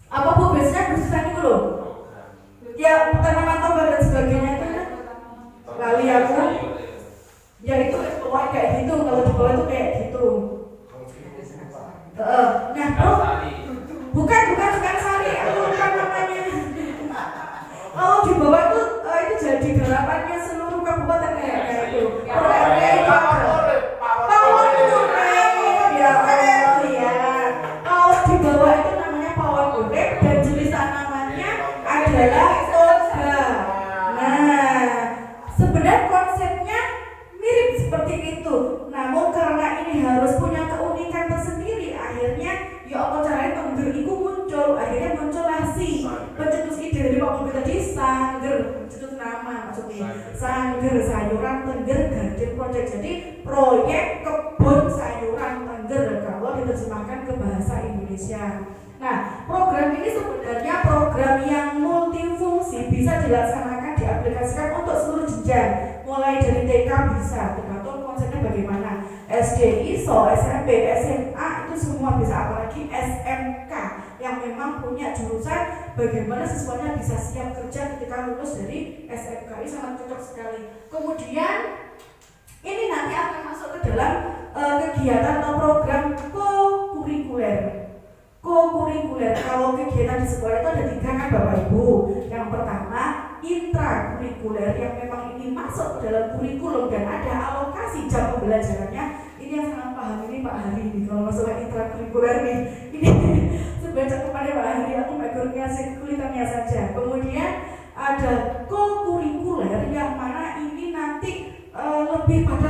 Apa Bu biasanya bersihkan itu loh? Ya tanaman toga dan sebagainya itu kan lali aku. Ya itu pokoknya kayak gitu, kalau di bawah itu kayak gitu. Nah, bukan sari, aku lupa namanya. Oh di bawah itu jadi garapannya seluruh kabupaten kayak itu. Programnya itu Pawon Urip, ya oh iya. Kalau di bawah itu namanya Pawon Urip dan jenis tanamannya adalah toga. Nah, sebenarnya konsepnya mirip seperti itu. Namun karena ini harus punya keunikan tersendiri, akhirnya ya Allah caranya tengger itu muncul. Akhirnya muncullah si pencetus ide dari Pak Mobil tadi, Sangger, pencetus nama maksudnya Sangger Sayuran Tengger Garden Project. Jadi proyek kebun sayuran Tengger kalau diterjemahkan ke bahasa Indonesia. Nah, program ini sebenarnya program yang multifungsi, bisa dilaksanakan, diaplikasikan untuk seluruh jenjang, mulai dari TK bisa, tergantung konsepnya bagaimana. SD, ISO, SMP, SMA itu semua bisa, apalagi SMK yang memang punya jurusan bagaimana siswanya bisa siap kerja ketika lulus dari SMK. Ini sangat cocok sekali. Kemudian ini nanti akan masuk ke dalam kegiatan atau program co-kurikuler. Kalau kegiatan di sekolah itu ada 3 kan Bapak Ibu. Yang pertama intrakurikuler, yang memang ini masuk ke dalam kurikulum dan ada alokasi jam pembelajarannya. Ini yang sangat paham ini Pak Hari ini kalau masalah intrakurikuler nih. Ini sebaca kepada Pak Hari, aku baru ngasih kulitannya saja. Kemudian ada co-kurikuler yang mana ini nanti lebih pada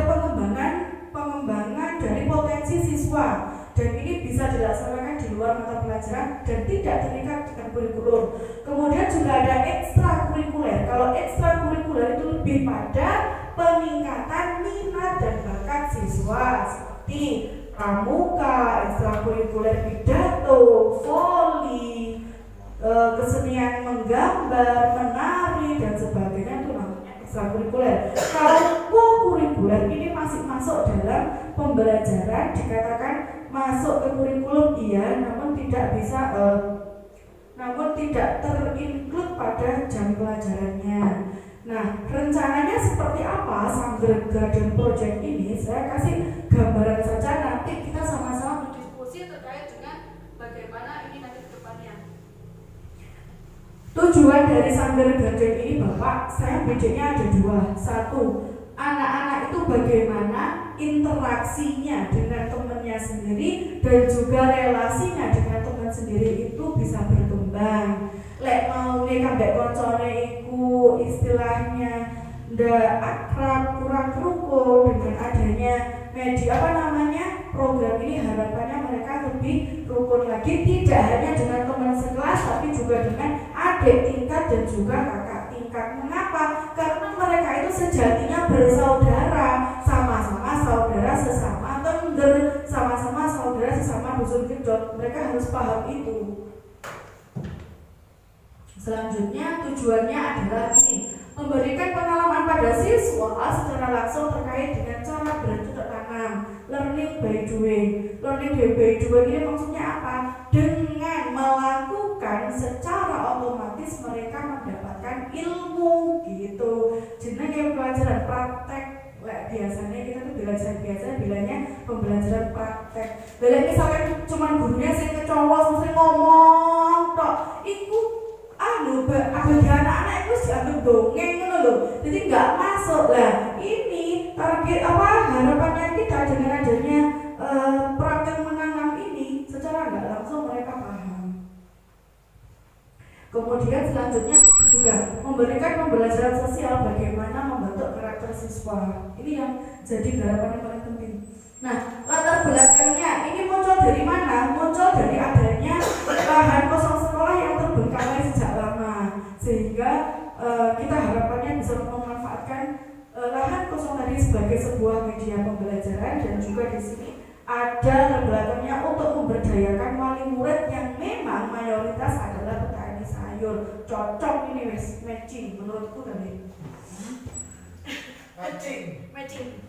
pengembangan dari potensi siswa. Dan ini bisa dilaksanakan di luar mata pelajaran dan tidak terikat dengan kurikulum. Kemudian juga ada ekstrakurikuler. Kalau ekstrakurikuler itu lebih pada peningkatan minat dan bakat siswa, seperti pramuka, ekstrakurikuler pidato, voli, kesenian menggambar, menari dan sebagainya, itu namanya ekstrakurikuler. Kalau co-kurikuler ini masih masuk dalam pembelajaran, dikatakan masuk ke kurikulum iya, namun tidak bisa tidak terinclude pada jam pelajarannya. Nah, rencananya seperti apa Sangger Garden Project ini? Saya kasih gambaran saja, nanti kita sama-sama berdiskusi terkait dengan bagaimana ini nanti ke depannya. Tujuan dari Sangger Garden ini Bapak, saya bedanya ada 2. 1, anak-anak itu bagaimana interaksinya dengan temannya sendiri dan juga relasinya dengan teman sendiri itu bisa berkembang. Lek mau nih kambek koncone iku istilahnya ndak akrab, kurang rukun, dengan adanya media program ini harapannya mereka lebih rukun lagi, tidak hanya dengan teman sekelas tapi juga dengan adik tingkat dan juga kakak tingkat. Mengapa? Karena mereka itu sejatinya bersaudara, sama-sama saudara sesama Tengger, sama-sama saudara sesama dusun kedot. Mereka harus paham itu. Selanjutnya tujuannya adalah ini, memberikan pengalaman pada siswa secara langsung terkait dengan cara bercocok tanam, learning by doing. Learning by doing ini maksudnya apa? Dengan melakukan secara otomatis mereka mendapatkan ilmu gitu. Jenenge pelajaran praktek. Biasanya kita tuh belajar bilangnya pembelajaran praktek. Bila misalkan cuma gurunya sing kecowos mesti ngomong tok, iku bagi anak-anak itu diambil dongeng gitu loh, jadi nggak masuk lah. Ini target harapannya kita dengan adanya praktek menanam ini secara nggak langsung mereka paham. Kemudian selanjutnya juga memberikan pembelajaran sosial bagaimana membentuk karakter siswa. Ini yang jadi harapan yang paling penting. Nah, latar belakangnya ini muncul dari mana? Muncul dari adanya lahan kosong sekolah yang terbengkalai sejak lama, sehingga kita harapannya bisa memanfaatkan lahan kosong tadi sebagai sebuah media pembelajaran. Dan juga di sini ada latar belakangnya untuk memberdayakan wali murid yang memang mayoritas adalah petani sayur. Cocok ini wes matching menurutku tadi. Matching.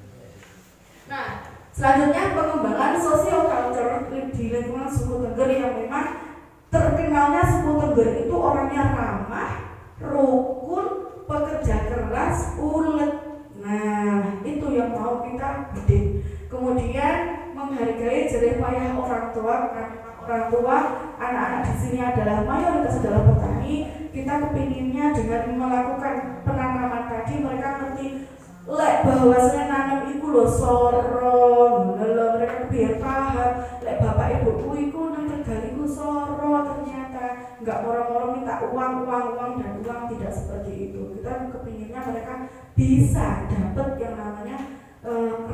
Nah, selanjutnya pengembangan sosio-culture di lingkungan suku Tengger yang memang terkenalnya suku Tengger itu orangnya ramah, rukun, pekerja keras, ulet. Nah, itu yang mau kita didik. Kemudian menghargai jerih payah orang tua, anak-anak di sini adalah mayoritas adalah petani. Kita kepinginnya dengan melakukan penanaman tadi mereka ngerti lek bahwasanya nanam iku lho soro, mereka biar paham lek bapak ibuku iku nang Tegal iku soro, ternyata nggak moro-moro minta uang dan uang, tidak seperti itu. Kita kepinginnya mereka bisa dapat yang namanya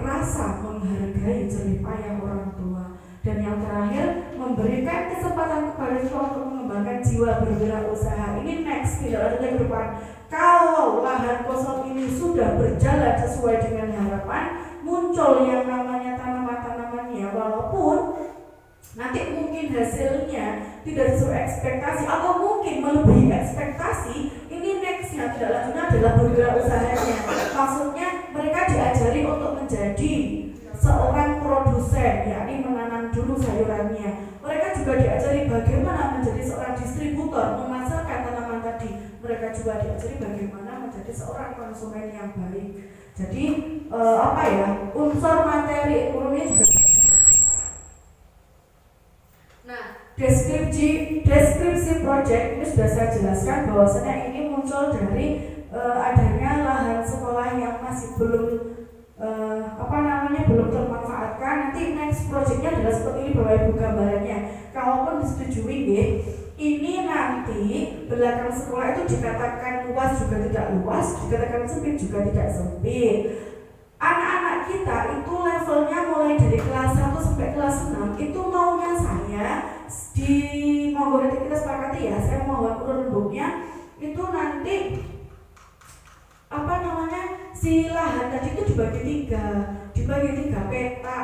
rasa menghargai jerih payah orang tua. Dan yang terakhir, memberikan kesempatan kepada siswa untuk mengembangkan jiwa berwirausaha. Ini next, tidak ada ke depan. Kalau lahan kosong ini sudah berjalan sesuai dengan harapan, muncul yang namanya tanaman-tanamannya, walaupun nanti mungkin hasilnya tidak sesuai ekspektasi atau mungkin melebihi ekspektasi. Ini nextnya tidak lanjutnya adalah berwirausahanya. Maksudnya mereka diajari untuk menjadi seorang produsen, yakni menanam dulu sayurannya. Mereka juga diajari bagaimana menjadi seorang distributor, memasarkan tanaman tadi. Mereka juga diajari bagaimana menjadi seorang konsumen yang baik. Jadi unsur materi ekonomi juga. Nah, deskripsi project ini sudah saya jelaskan bahwasanya ini muncul dari adanya lahan sekolah yang masih belum belum termanfaatkan. Nanti next projectnya adalah seperti ini Bapak Ibu gambarannya. Kalaupun disetujui ini nanti belakang sekolah itu dikatakan luas juga tidak luas, dikatakan sempit juga tidak sempit. Anak-anak kita itu levelnya mulai dari kelas 1 sampai kelas 6 itu maunya saya di monggo nanti kita sepakati ya, saya mohon urun-urunnya itu nanti si lahan tadi itu dibagi tiga peta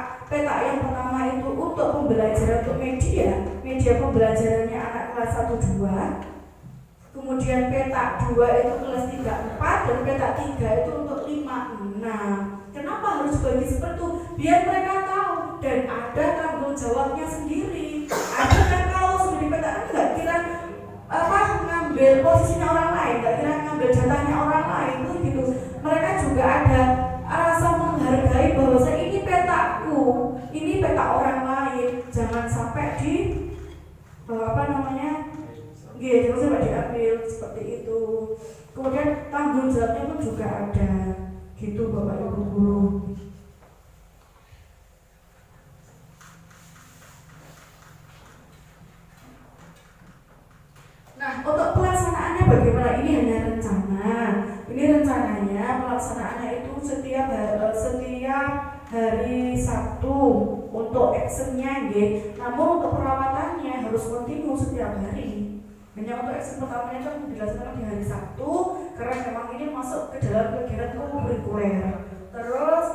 yang pertama itu untuk pembelajaran untuk media pembelajarannya anak kelas 1-2, kemudian peta 2 itu kelas 3-4 dan peta 3 itu untuk 5-6. Kenapa harus bagi seperti itu? Biar mereka tahu dan ada tanggung jawabnya sendiri. Ada kan kalau sudah dipetakan nggak kira ngambil posisinya orang lain, nggak kira ngambil jatahnya orang lain tuh gitu. Mereka juga ada rasa menghargai bahwa ini petaku, ini peta orang lain, jangan sampai jangan sampai diambil seperti itu. Kemudian tanggung jawabnya pun juga ada, gitu Bapak Ibu guru. Nah, untuk pelaksanaannya bagaimana? Ini hanya rencana. Ini rencananya pelaksanaannya itu setiap hari Sabtu untuk actionnya namun untuk perawatannya harus kontinu setiap hari. Hanya untuk action pertamanya kan dilaksanakan di hari Sabtu karena memang ini masuk ke dalam kegiatan kurikuler. Terus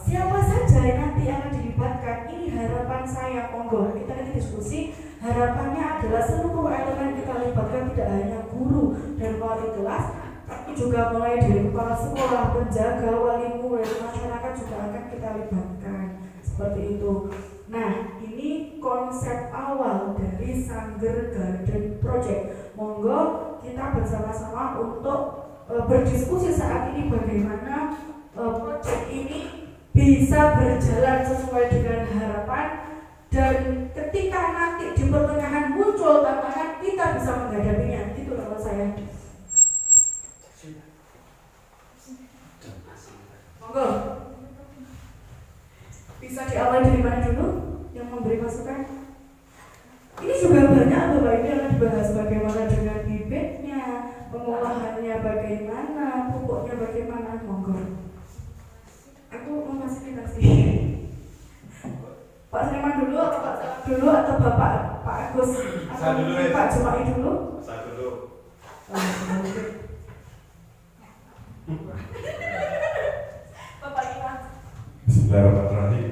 siapa saja nanti yang akan dilibatkan? Ini harapan saya, monggo kita nanti diskusi. Harapannya adalah seluruh elemen kita libatkan, tidak hanya guru dan wali kelas, tapi juga mulai dari kepala sekolah, penjaga, wali murid, masyarakat juga akan kita libatkan seperti itu. Nah, ini konsep awal dari Sangger Garden Project. Monggo kita bersama-sama untuk berdiskusi saat ini bagaimana project ini bisa berjalan sesuai dengan harapan, dan ketika nanti di pertengahan muncul tantangan kita bisa menghadapinya. Itu kalau saya. Monggo. Bisa diawali dari mana dulu yang memberi masukan? Ini juga banyak Bapak ini akan dibahas bagaimana dengan bibitnya, pengolahannya bagaimana, pupuknya bagaimana. Monggo. Aku memfasilitasi. Pak Seniman dulu atau Pak Salam dulu atau Pak Agus atau Pak Jumai dulu? Saya dulu. Bapak Iwan. Bismillahirrahmanirrahim.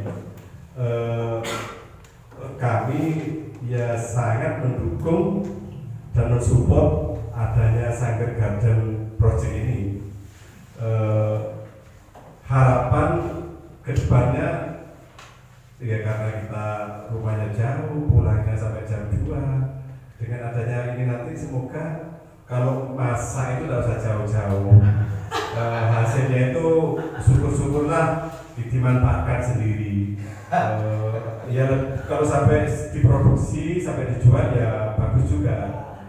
Kami ya sangat mendukung dan mensupport adanya Sangger Garden Project ini. Harapan kedepannya ya karena kita rumahnya jauh, pulangnya sampai jam 2, dengan adanya ini nanti semoga kalau masak itu tidak usah jauh-jauh. Hasilnya itu syukur-syukurlah dimanfaatkan sendiri. Ya kalau sampai diproduksi sampai dijual ya bagus juga.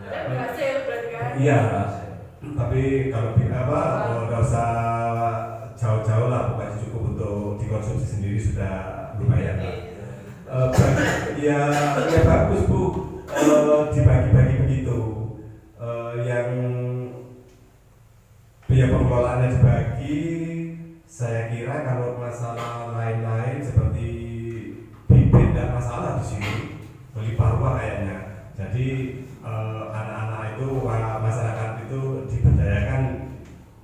Berhasil berarti kan? Iya, tapi kalau nggak usah jauh-jauh lah, pokoknya cukup untuk dikonsumsi sendiri sudah lumayan lah. Ya bagus Bu, dibagi-bagi begitu. Yang biaya pengelolaannya dibagi, saya kira kalau masalah lain-lain seperti bibit tidak masalah di sini, beli parwa kayaknya. Jadi anak-anak itu, masyarakat itu diberdayakan,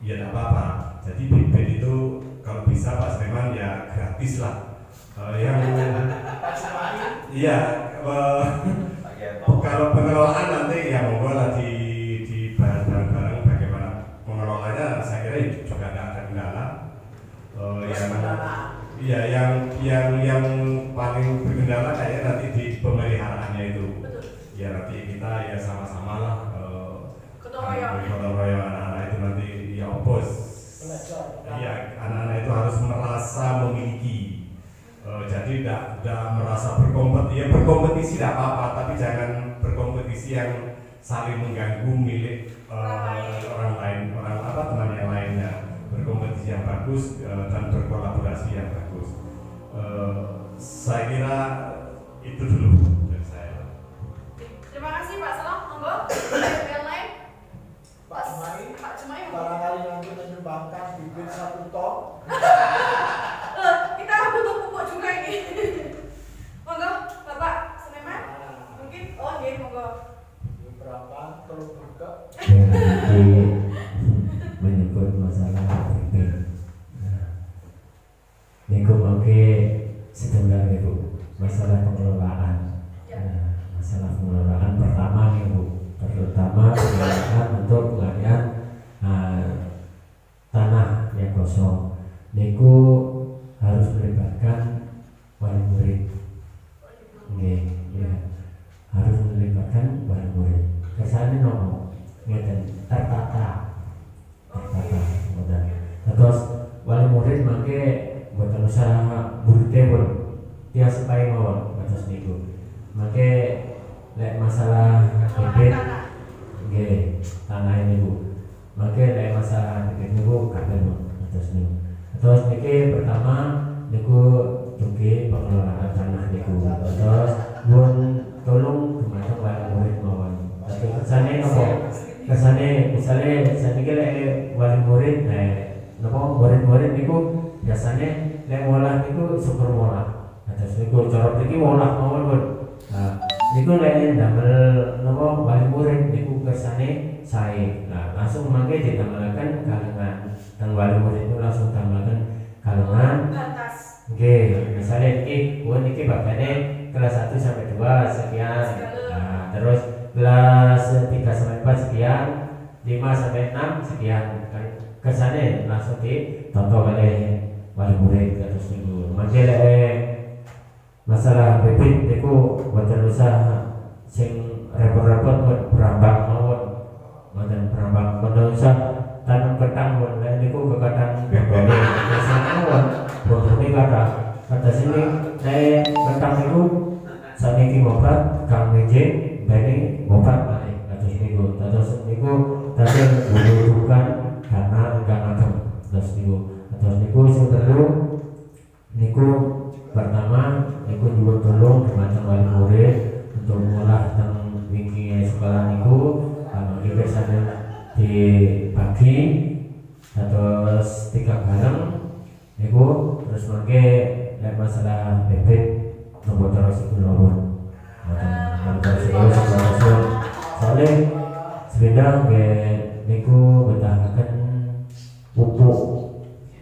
ya tidak apa-apa. Jadi bibit itu kalau bisa Pak Sleman ya gratis lah. Iya, kalau pengelolaan nanti ya monggo lah dibahas bareng-bareng bagaimana pengelolanya. Saya kira juga tidak ada kendala. Yang paling berkendala kayaknya nanti di pemeliharaannya itu. Ya nanti kita ya sama-sama lah gotong royong anak-anak itu nanti ya opos. Iya, anak-anak itu harus merasa memiliki. Jadi tidak merasa berkompetisi. Ya berkompetisi tidak apa-apa, tapi jangan berkompetisi yang saling mengganggu milik orang lain, teman yang lainnya. Berkompetisi yang bagus dan berkolaborasi yang bagus. Saya kira itu dulu dari saya. Terima kasih Pak Salam, monggo. Yang lain? Pak Cemai, Pak Cemai, barangkali nanti menyumbangkan bibit 1 ton. kita butuh pupuk juga ini. Monggo, Bapak Sleman. Mungkin, nggih, monggo. Berapa? Terus berke. Menyebut masalah bibit. Niku mangke setunggal Ibu, masalah pengelolaan. Masalah pengelolaan pertama nih Bu, terutama pengelolaan untuk pengalihan tanah yang kosong. Niku harus melibatkan wali murid. Ya. Harus melibatkan wali murid. Kesannya nopo ngeten tertata. Terus wali murid mangke buatan usaha burute pun tiap supaya mawon atas niku. Mangke lek masalah bibit nggih tanah ini Bu. Mangke lek masalah bibit niku kabeh atas niku. Terus niki pertama niku dugi pengelolaan tanah niku. Terus pun tolong dumateng wali murid mawon. Tapi kesane nopo? Kesane misalnya saniki lek wali murid nopo murid-murid niku biasanya lek ngolah niku super ngolah. Terus niku cara mriki ngolah mawon pun. Nah, niku lek damel nopo wali murid niku kersane sae. Nah, langsung mangke ditambahkan kalengan. Dan wali murid itu langsung tambahkan kalengan. Batas. Nggih, misalnya niki babane kelas 1 sampai 2 sekian. Nah, terus kelas 3 sampai 4 sekian, 5 sampai 6 sekian. Kan kersane langsung ditonton oleh wali murid terus niku. Mangke lek masalah bibit niku boten usah sing repot-repot buat berambang mawon. Boten berambang, boten usah tanam ketang pun niku kekadang bebone. Biasane mawon bobone kata sini ketang niku saniki mobat kang meje bene mobat balik kados niku. Terus niku tadi membutuhkan dana ingkang ageng. Terus niku sing telu niku pertama niku nyuwun tolong dumateng wali murid untuk ngolah teng wingi sekolah niku kangge kesane dibagi terus 3 bareng niku. Terus mangke lek masalah bibit nomor terus kulon soalnya sepeda niku betahaken pupuk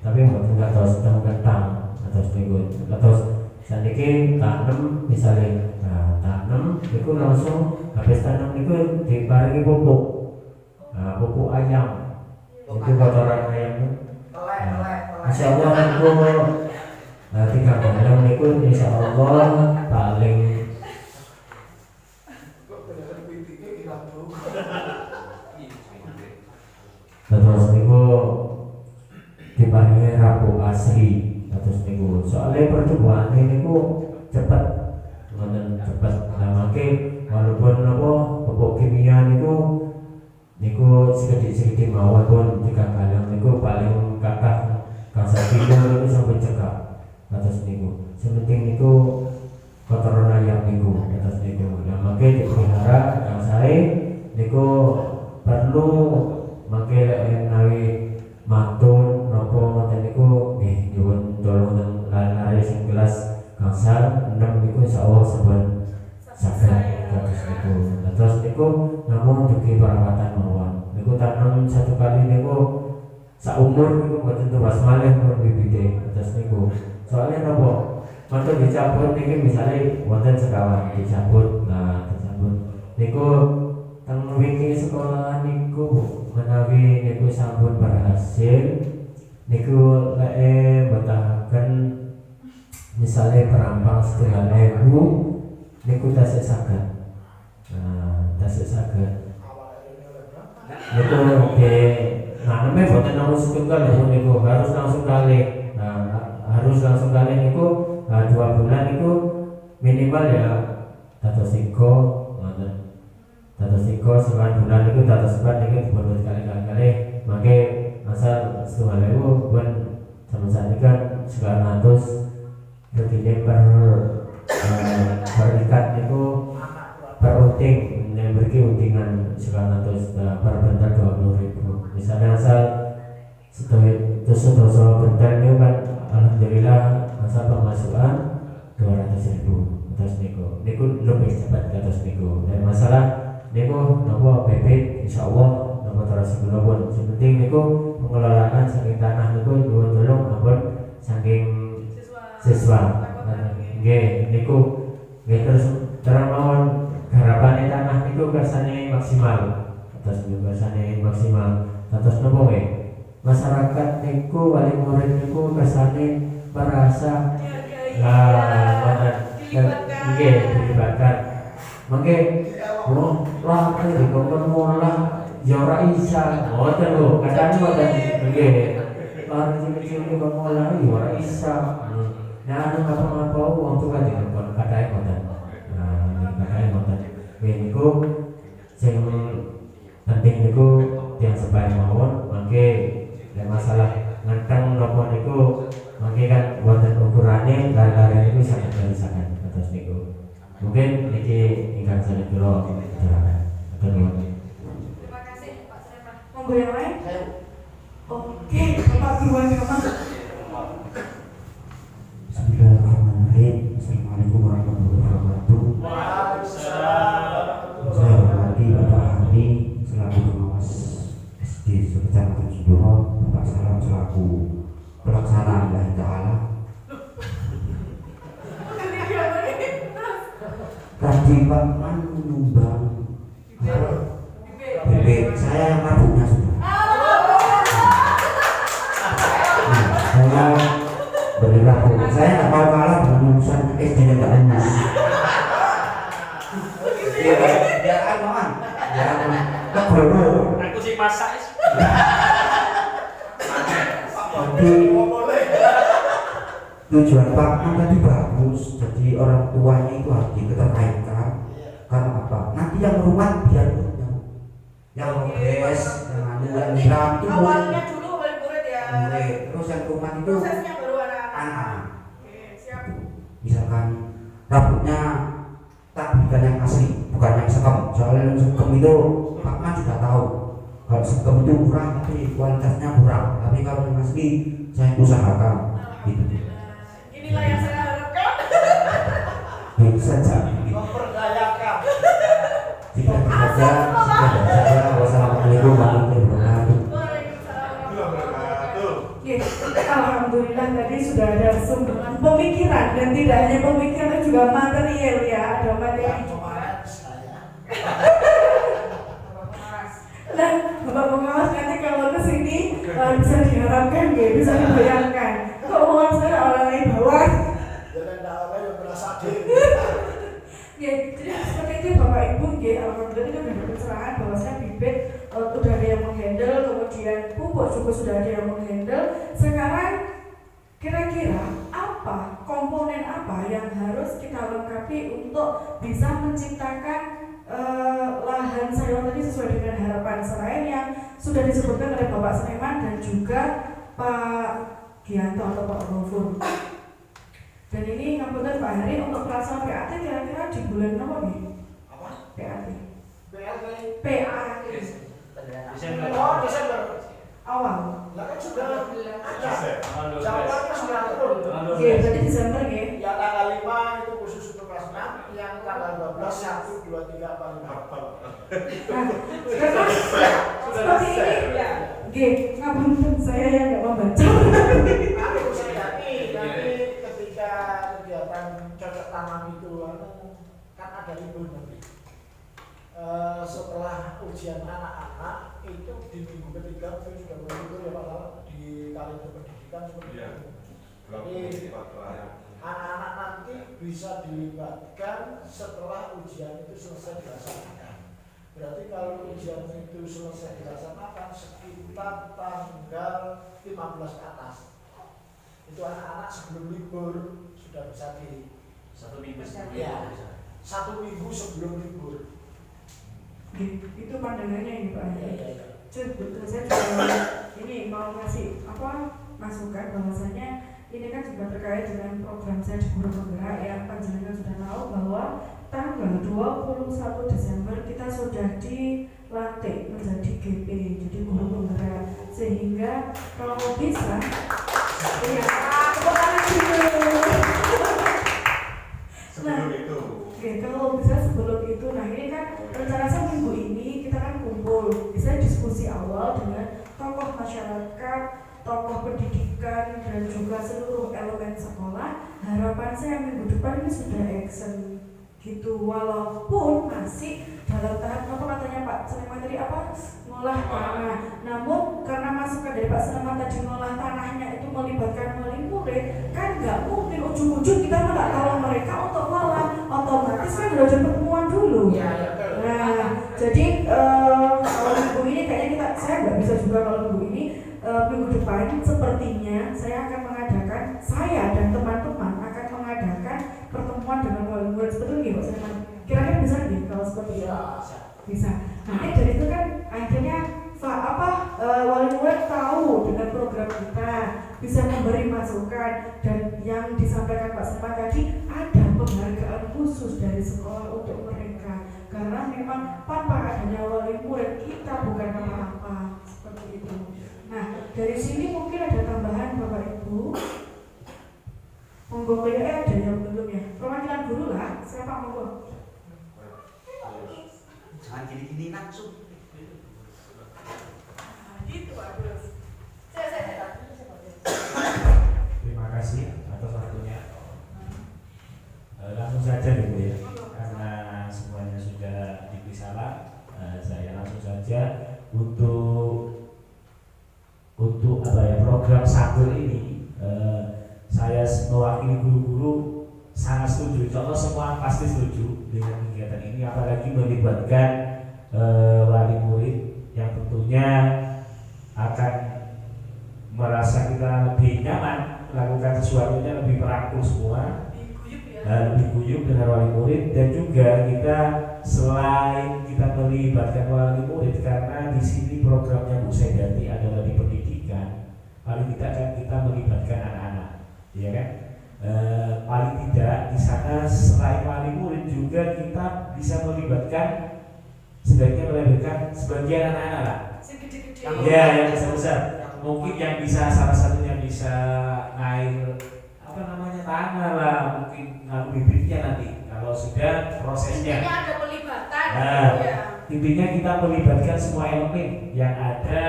tapi mboten kados teng kentang terus niku. Terus saniki tanem misalnya tanem niku langsung habis tanem niku diparingi pupuk. Pupuk ayam itu kotoran ayam. Insyaallah niku 3 bulan niku insyaallah paling asli terus niku soalnya pertumbuhan niku cepat ngoten cepat nah mangke walaupun apa pupuk kimia niku sedikit mawon pun jika kalian niku paling kakak kasar kilo niku sampai cekak atas niku sementing niku kotoran ayam niku atas niku nah mangke dipelihara yang saya niku perlu mangke lek nawi matun napa ngoten niku nggih nyuwun tolong lare sing kelas gangsal 6 niku insyaallah saben saged kados niku terus niku namun dugi perawatan mawon niku tanam satu kali niku saumur niku mboten tuwas malih pun bibite terus niku soalnya napa mantun dicabut niki misale wonten sekawan dicabut nah dicabut niku teng wingi sekolah niku menawi niku sampun berhasil niku lek mbetahaken misale perampang 1.500 niku tasik saged tasik saged niku de naneme boten namung setunggal niku harus langsung kali harus langsung kali niku 2 bulan niku minimal ya tato siko ngoten tato siko 9 bulan niku tato sebat niku dipundhut kali-kali mangke asal 1.500 pun sama saat kan 900 begini berikat niku per unting beri untingan 900 per bentar 20.000 misalnya asal dosa bentar niku kan alhamdulillah asal pemasukan 200.000 terus niku lebih cepat terus niku dan masalah niku nopo bibit insyaallah nopo terus kula pun penting niku pengelolaan saking tanah niku nyuwun tolong ampun saking siswa nggih niku nggih terus mawon garapane tanah niku kersane maksimal terus niku kersane maksimal terus nopo nggih masyarakat niku wali murid niku kersane merasa nggih dilibatkan mangke lah dikon molah ya ora isa ngoten lho kadang ngoten nggih lan cilik-cilik dikon molah ya ora isa nah anu apa-apa wong tuwa dikon katae ngoten nah katae ngoten niku sing penting niku yang sebae mawon mangke nek masalah ngenteng napa niku mangke kan wonten ukurane lare-lare niku saged disaken terus niku mungkin niki ingkang saged kula aturaken Terima kasih Pak Sulaiman. Monggo yang lain. Oke, Bapak Guru Bismillahirrahmanirrahim. Assalamualaikum warahmatullahi wabarakatuh. Saya hormati Bapak Hari selaku pengawas SD Kecamatan Senduro, Bapak Salam selaku pelaksana Allah Ta'ala. Tadi Pak Man menyumbang bebek, saya yang mabuknya sudah. Saya berlaku, saya tak mau kalah dengan urusan SD yang tak enak. Ya aman, ya aman. Tak perlu. Aku sih masak. Jadi tujuan Pak Man tadi bagus, jadi orang tuanya itu harus diketerkaitan. Karena apa? Nanti yang rumah biar yang progres, yang nyiram itu Awalnya dulu wali murid ya. terus yang rumah itu Prosesnya baru anak-anak. Oke, siap. misalkan rambutnya tak berikan yang asli, bukan yang sekem. Soalnya yang sekem itu Pak Man juga tahu kalau sekem itu kurang, tapi kualitasnya kurang. Tapi kalau yang asli saya usahakan gitu. Inilah yang saya harapkan. Baik saja. Memperdayakan. Jika saja, saya wassalamualaikum warahmatullahi wabarakatuh. Waalaikumsalam warahmatullahi wabarakatuh. Oke, alhamdulillah tadi sudah ada sumbangan pemikiran dan tidak hanya pemikiran juga material ya, ada materi juga. Nah, Bapak pengawas nanti kalau ke sini bisa diharapkan ya, bisa dibayangkan. Keuangan saya orang lain bawah. Jangan dalamnya yang berasa diri. Ya, jadi seperti itu Bapak Ibu, ya, alhamdulillah itu sudah pencerahan bahwasanya bibit udah ada yang menghandle, kemudian pupuk juga sudah ada yang menghandle. Sekarang Kira-kira apa komponen apa yang harus kita lengkapi untuk bisa menciptakan lahan sayur tadi sesuai dengan harapan selain yang sudah disebutkan oleh Bapak Seniman dan juga Pak Gianto atau Pak Gofur. Dan ini ngapunten Pak Hari untuk pelaksanaan PAT kira-kira di bulan apa nih? Apa? PAT. BLT. PAT. Desember. Oh, Desember. Awal. Lah kan sudah ada. Tanggal 12. Jadwalnya sudah turun. Oke, berarti Desember ya. Yang tanggal 5 itu khusus untuk kelas 6, yang tanggal 12 1 2 3 4 5. Nah, karena seperti ini Ya. Oke, ngapunten saya yang nggak membaca. Aku saya nanti ketika kegiatan cocok tanam itu kan ada libur nanti. Setelah ujian anak-anak itu di minggu ketiga itu sudah mulai libur ya Pak Lala, di kalender pendidikan seperti Iya. itu. Jadi anak-anak nanti bisa dilibatkan setelah ujian itu selesai dilaksanakan. Berarti kalau ujian itu selesai dilaksanakan sekitar tanggal 15 ke atas. Itu anak-anak sebelum libur sudah bisa di 1 minggu ya, 1 minggu sebelum libur. Itu pandangannya ini Pak. Ya. Saya juga ini mau ngasih masukan bahwasanya ini kan juga terkait dengan program saya di Guru Penggerak yang panjenengan sudah tahu bahwa tanggal 21 Desember kita sudah dilantik menjadi GP, jadi Guru Penggerak, sehingga kalau bisa ya tepuk tangan dulu. Sebelum itu. Oke, kalau bisa sebelum itu, nah ini kan rencana saya minggu ini kita kan kumpul, bisa diskusi awal dengan tokoh masyarakat, tokoh pendidikan dan juga seluruh elemen sekolah. Harapan saya minggu depan ini sudah action gitu, walaupun masih dalam tahap apa katanya Pak Seniman tadi ngolah tanah. Namun karena masukan dari Pak Seniman tadi ngolah tanahnya itu melibatkan wali murid, kan nggak mungkin ujung-ujung kita nggak tolong mereka untuk ngolah, otomatis kan udah ada pertemuan dulu. Ya. Nah, jadi kalau minggu ini kayaknya saya nggak bisa juga kalau minggu ini. Minggu depan sepertinya saya akan mengadakan, saya dan teman-teman akan mengadakan pertemuan dengan wali murid. Sebetulnya Pak Seniman, kira-kira bisa nggih kalau seperti itu? Bisa. Nanti dari itu kan akhirnya wali murid tahu dengan program kita, bisa memberi masukan, dan yang disampaikan Pak Seniman tadi ada penghargaan khusus dari sekolah untuk mereka, karena memang tanpa adanya wali murid kita bukan apa-apa seperti itu. Nah, dari sini mungkin ada tambahan Bapak Ibu. Monggo ada yang belum ya? Perwakilan guru lah, siapa monggo? Jangan gini-gini langsung. Gitu bagus. Saya. Terima kasih atas waktunya. Langsung saja gitu ya, karena semuanya sudah diberi salam. Saya langsung saja untuk program sakur ini. Saya mewakili guru-guru sangat setuju. Contoh semua pasti setuju dengan kegiatan ini, apalagi melibatkan wali murid yang tentunya akan merasa kita lebih nyaman melakukan sesuatunya, lebih merangkul semua, lebih guyup dengan wali murid. Dan juga kita selain kita melibatkan wali murid, karena di sini programnya Bu Sedati adalah di pendidikan, paling tidak kan kita melibatkan anak-anak, ya kan? Paling tidak di sana selain wali murid juga kita bisa melibatkan, sebaiknya melibatkan sebagian anak-anak lah. Ya, yang besar-besar. Mungkin yang bisa, salah satunya bisa ngair tanah lah, mungkin ngalir bibitnya nanti kalau sudah prosesnya. Intinya ada pelibatan. Nah, Ya. intinya kita melibatkan semua elemen yang ada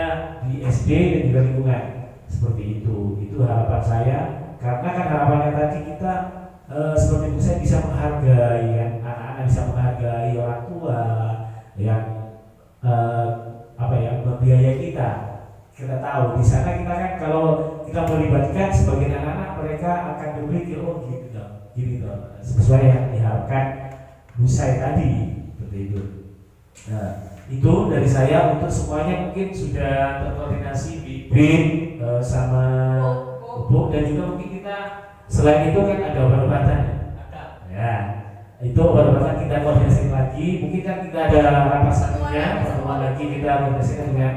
di SD dan juga lingkungan. Seperti itu harapan saya, karena kan harapannya tadi kita seperti itu, saya bisa menghargai kan, anak-anak bisa menghargai orang tua yang membiayai kita. Kita tahu di sana kita kan kalau kita melibatkan sebagian anak-anak, mereka akan berpikir gini toh, sesuai yang diharapkan Busai tadi, seperti itu. Nah, itu dari saya. Untuk semuanya mungkin sudah terkoordinasi BIN sama Pupuk dan juga mungkin kita selain itu kan ada obat-obatan ya, itu obat-obatan kita koordinasi lagi, mungkin kan kita ada rapat selanjutnya, pertemuan lagi kita koordinasikan dengan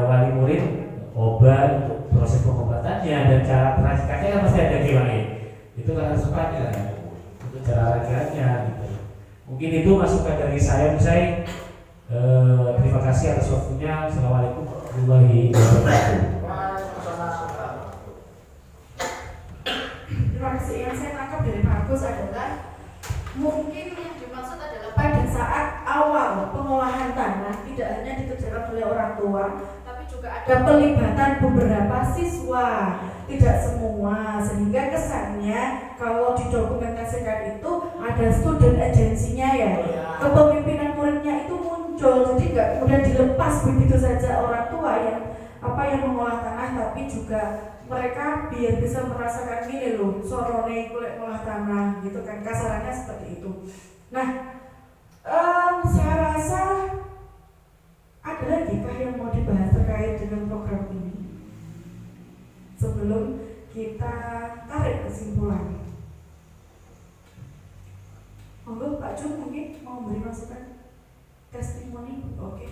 wali murid obat untuk proses pengobatannya dan cara peracikannya kan pasti ada gimana itu kan harus sepakat ya, untuk cara racikannya gitu. Mungkin itu masukan dari saya. Terima kasih atas waktunya. Assalamualaikum warahmatullahi wabarakatuh. Terima kasih. Yang saya tangkap dari Pak Agus adalah mungkin yang dimaksud adalah pada saat awal pengolahan tanah tidak hanya dikerjakan oleh orang tua, tapi juga ada pelibatan beberapa siswa, tidak semua, sehingga kesannya kalau didokumentasikan itu ada student agensinya ya, kepemimpinan muridnya itu muncul, jadi nggak kemudian dilepas begitu saja orang tua yang mengolah tanah, tapi juga mereka biar bisa merasakan gini loh, sorone kulit ngolah tanah gitu kan, kasarannya seperti itu. Nah, saya rasa ada lagi kah yang mau dibahas terkait dengan program ini sebelum kita tarik kesimpulan? Monggo Pak Jun mungkin mau beri masukan testimoni. Oke.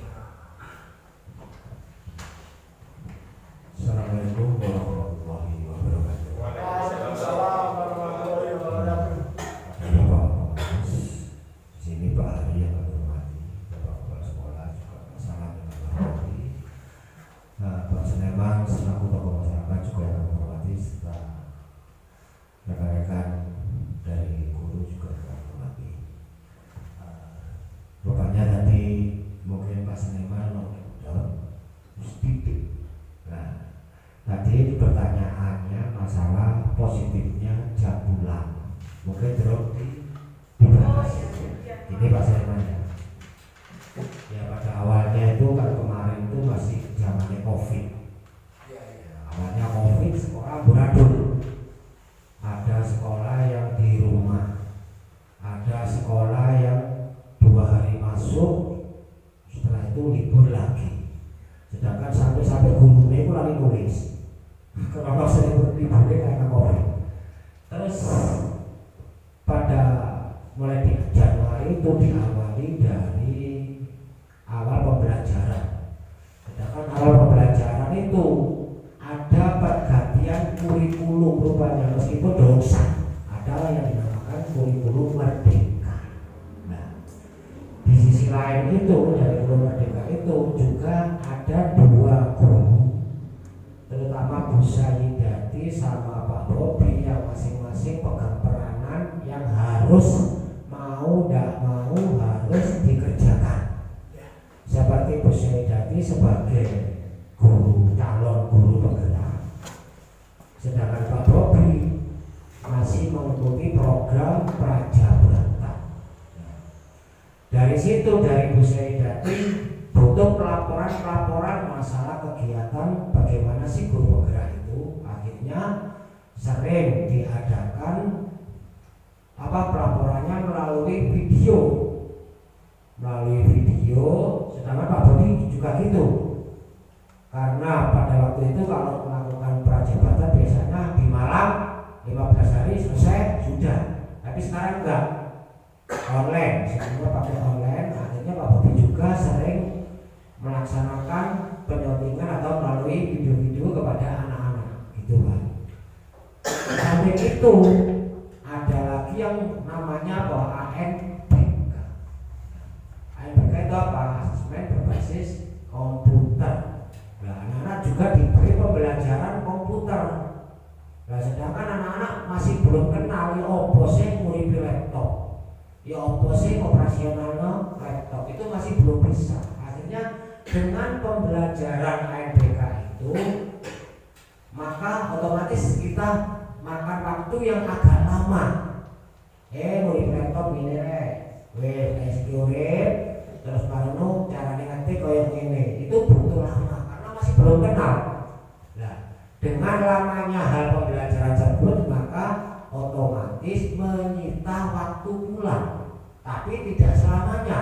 Assalamualaikum warahmatullahi wabarakatuh. Waalaikumsalam warahmatullahi wabarakatuh. Di sini Pak Hari yang kami hormati, Bapak Kepala Sekolah juga masalah dengan Pak Hari. Pak Seneman selaku tokoh masyarakat juga yang kami hormati, serta rekan-rekan dari guru juga kami hormati. Bapaknya tadi mungkin Pak Seneman mau sedikit. Nah, tadi pertanyaannya masalah positifnya jam pulang. Mungkin terus dibahas. Ini Pak Seneman ya. Ya pada awalnya itu kan kemarin itu masih zamannya COVID. Awalnya COVID sekolah beradul. Ada sekolah yang di rumah. Ada sekolah yang 2 hari masuk, setelah itu libur lagi. Sedangkan sampai gurunya itu lagi nulis. Kenapa saya liburnya karena COVID. Terus pada mulai di Januari itu diawali dari awal pembelajaran. Sedangkan awal pembelajaran itu ada pergantian kurikulum rupanya, meskipun dosa adalah yang dinamakan kurikulum merdeka. Nah, di sisi lain itu dari kurikulum merdeka itu juga ada 2 guru, terutama Bu Sayidati sama Pak Bobi yang masing-masing pegang peranan yang harus mau tidak mau harus dikerjakan. Seperti Bu Sayidati sebagai guru, calon guru penggerak, sedangkan Pak Bobi masih mengikuti program Prajabrata. Dari situ, dari Bu Sayidati butuh pelaporan masalah kegiatan bagaimana sih guru penggerak itu. Akhirnya sering diadakan pelaporannya melalui video, sedangkan Pak Bobi juga gitu. Karena pada waktu itu kalau melakukan Prajabrata biasanya di Malang 15 hari selesai sudah, tapi sekarang enggak, online, semua pakai online. Akhirnya Pak Bobi juga sering melaksanakan penyuntingan atau melalui video-video kepada anak-anak gitu kan. Sampai itu ada lagi yang namanya ANBK. ANBK itu apa? Asesmen berbasis komputer. Nah, anak-anak juga diberi pembelajaran komputer. Nah, sedangkan anak-anak masih belum kenal ya opo sih nguripi laptop, ya opo sih operasionalnya laptop, itu masih belum bisa. Akhirnya dengan pembelajaran ANBK itu, maka otomatis kita makan waktu yang agak lama. Nguripi laptop ini terus baru caranya ngetik kayak gini, itu butuh lama karena masih belum kenal. Nah, dengan lamanya hal pembelajaran tersebut maka otomatis menyita waktu pulang, tapi tidak selamanya.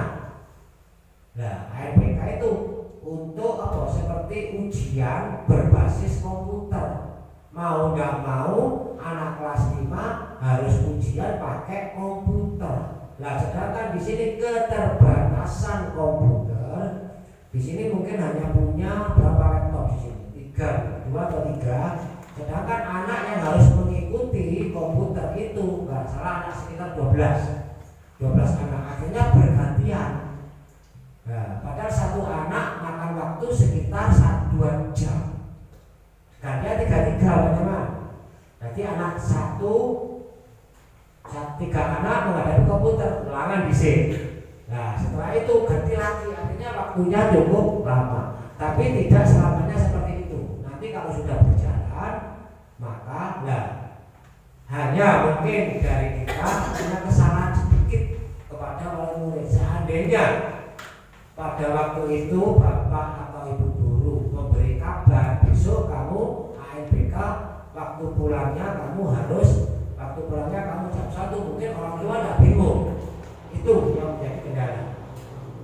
Nah, ANBK itu untuk seperti ujian berbasis komputer, mau nggak mau mungkin hanya punya berapa laptop di sini? 3, 2 atau 3. Sedangkan anak yang harus mengikuti komputer itu nggak salah anak sekitar 12 anak, akhirnya bergantian. Nah, padahal satu anak makan waktu sekitar 2 jam. Gantian 3 teman-teman. Jadi anak 3 anak menghadapi komputer, ulangan di sini. Nah, setelah itu ganti lagi, artinya waktunya cukup lama. Tapi tidak selamanya seperti itu. Nanti kalau sudah berjalan, maka hanya mungkin dari kita punya kesalahan sedikit kepada wali murid. Seandainya pada waktu itu bapak atau ibu guru memberi kabar besok kamu ANBK, waktu pulangnya kamu jam 1, mungkin orang tua tidak bingung. Itu yang menjadi kendala.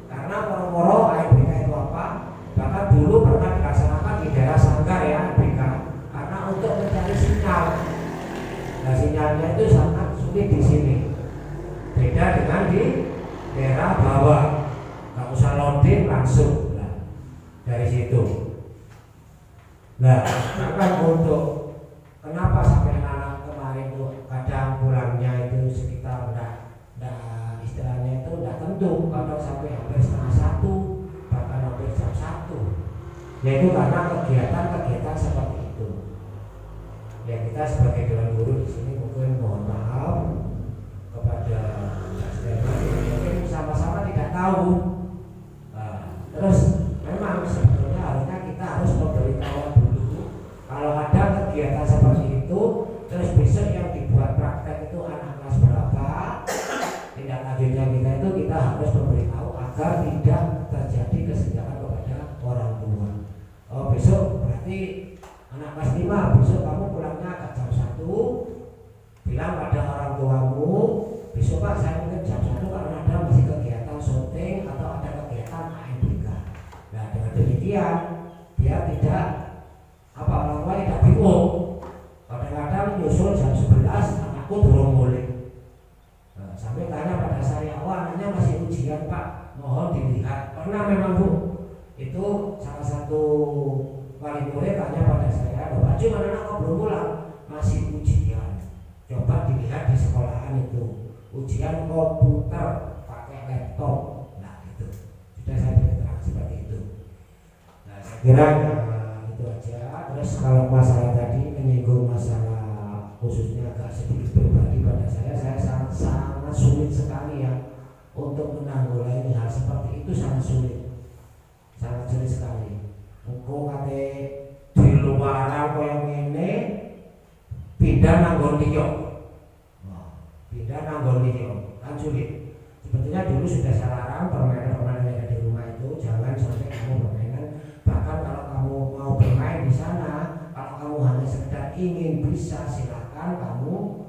Karena moro-moro ANBK itu apa? Bahkan dulu pernah dilaksanakan di daerah Sanggar ya ANBK, karena untuk mencari sinyal. Nah, sinyalnya itu sangat sulit di sini. Beda dengan di daerah bawah, nggak usah loading langsung. Nah, dari situ. Nah, bahkan untuk kenapa sampai anak kemarin tuh kadang pulangnya itu sekitar istilahnya itu tidak tentu, kadang sampai hampir setengah 1, bahkan hampir jam 1. Yaitu karena kegiatan seperti itu. Ya, kita sebagai dewan guru di sini mungkin mohon maaf kepada mungkin sama-sama tidak tahu. Terus memang sebetulnya harusnya kita harus memberitahu dulu kalau ada kegiatan seperti itu, terus besok yang dibuat praktek itu anak kelas berapa, tindak lanjutnya kita harus memberitahu agar tidak terjadi kesenjangan kepada orang tua. Oh, besok berarti anak kelas 5, besok kamu pulangnya agak jam 1, bilang pada orang tuamu, besok Pak saya mungkin jam 1 karena ada masih kegiatan syuting atau ada kegiatan ANBK. Nah, dengan demikian biar tidak orang tua tidak bingung. Kadang-kadang nyusul jam 11 anakku turun mulai. Nah, sampai tanya pada saya, anaknya masih ujian Pak, mohon dilihat. Pernah memang Bu, itu salah satu wali murid tanya pada saya, Pak cuman anak kok belum pulang? Masih ujian. Coba dilihat di sekolahan itu, ujian komputer pakai laptop. Nah itu sudah saya berterang seperti itu. Nah saya kira itu aja. Terus kalau masalah tadi menyinggung masalah khususnya agak sedikit pribadi pada saya sangat sulit sekali ya untuk menanggulangi hal seperti itu, sangat sulit sekali. Engkau kate di luaran koyo ngene pindah nanggon liya. Pindah nanggon liya kan sulit. Sebetulnya dulu sudah saya larang permainan yang ada di rumah itu jangan sampai kamu bermainan. Bahkan kalau kamu mau bermain di sana, kalau kamu hanya sekedar ingin bisa silakan kamu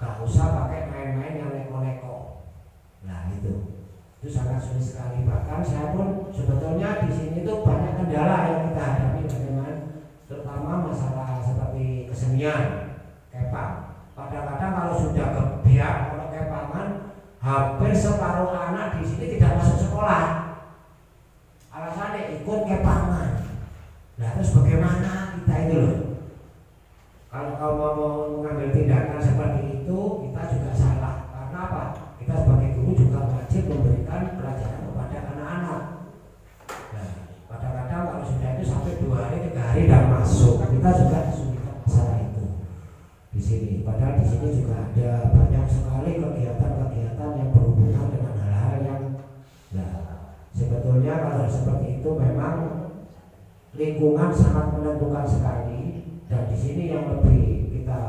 gak usah pakai main-main yang neko-neko. Nah itu sangat sulit sekali. Bahkan saya pun sebetulnya di sini tuh banyak kendala yang kita hadapi teman-teman, terutama masalah seperti kesenian, kepang. Kadang-kadang kalau sudah kebiak kalau kepangan, hampir separuh anak di sini tidak masuk sekolah. Alasannya ikut kepangan. Nah terus bagaimana kita itu loh? Kalau kamu mau mengambil tindakan seperti itu, kita juga salah. Karena apa? Kita sebagai guru juga wajib memberikan pelajaran kepada anak-anak. Nah, kadang-kadang kalau sudah itu sampai 2 hari, 3 hari dan masuk, kita juga kesulitan masalah itu di sini. Padahal di sini juga ada banyak sekali kegiatan-kegiatan yang berhubungan dengan hal-hal yang, sebetulnya kalau seperti itu memang lingkungan sangat menentukan sekali. Dan di sini yang lebih kita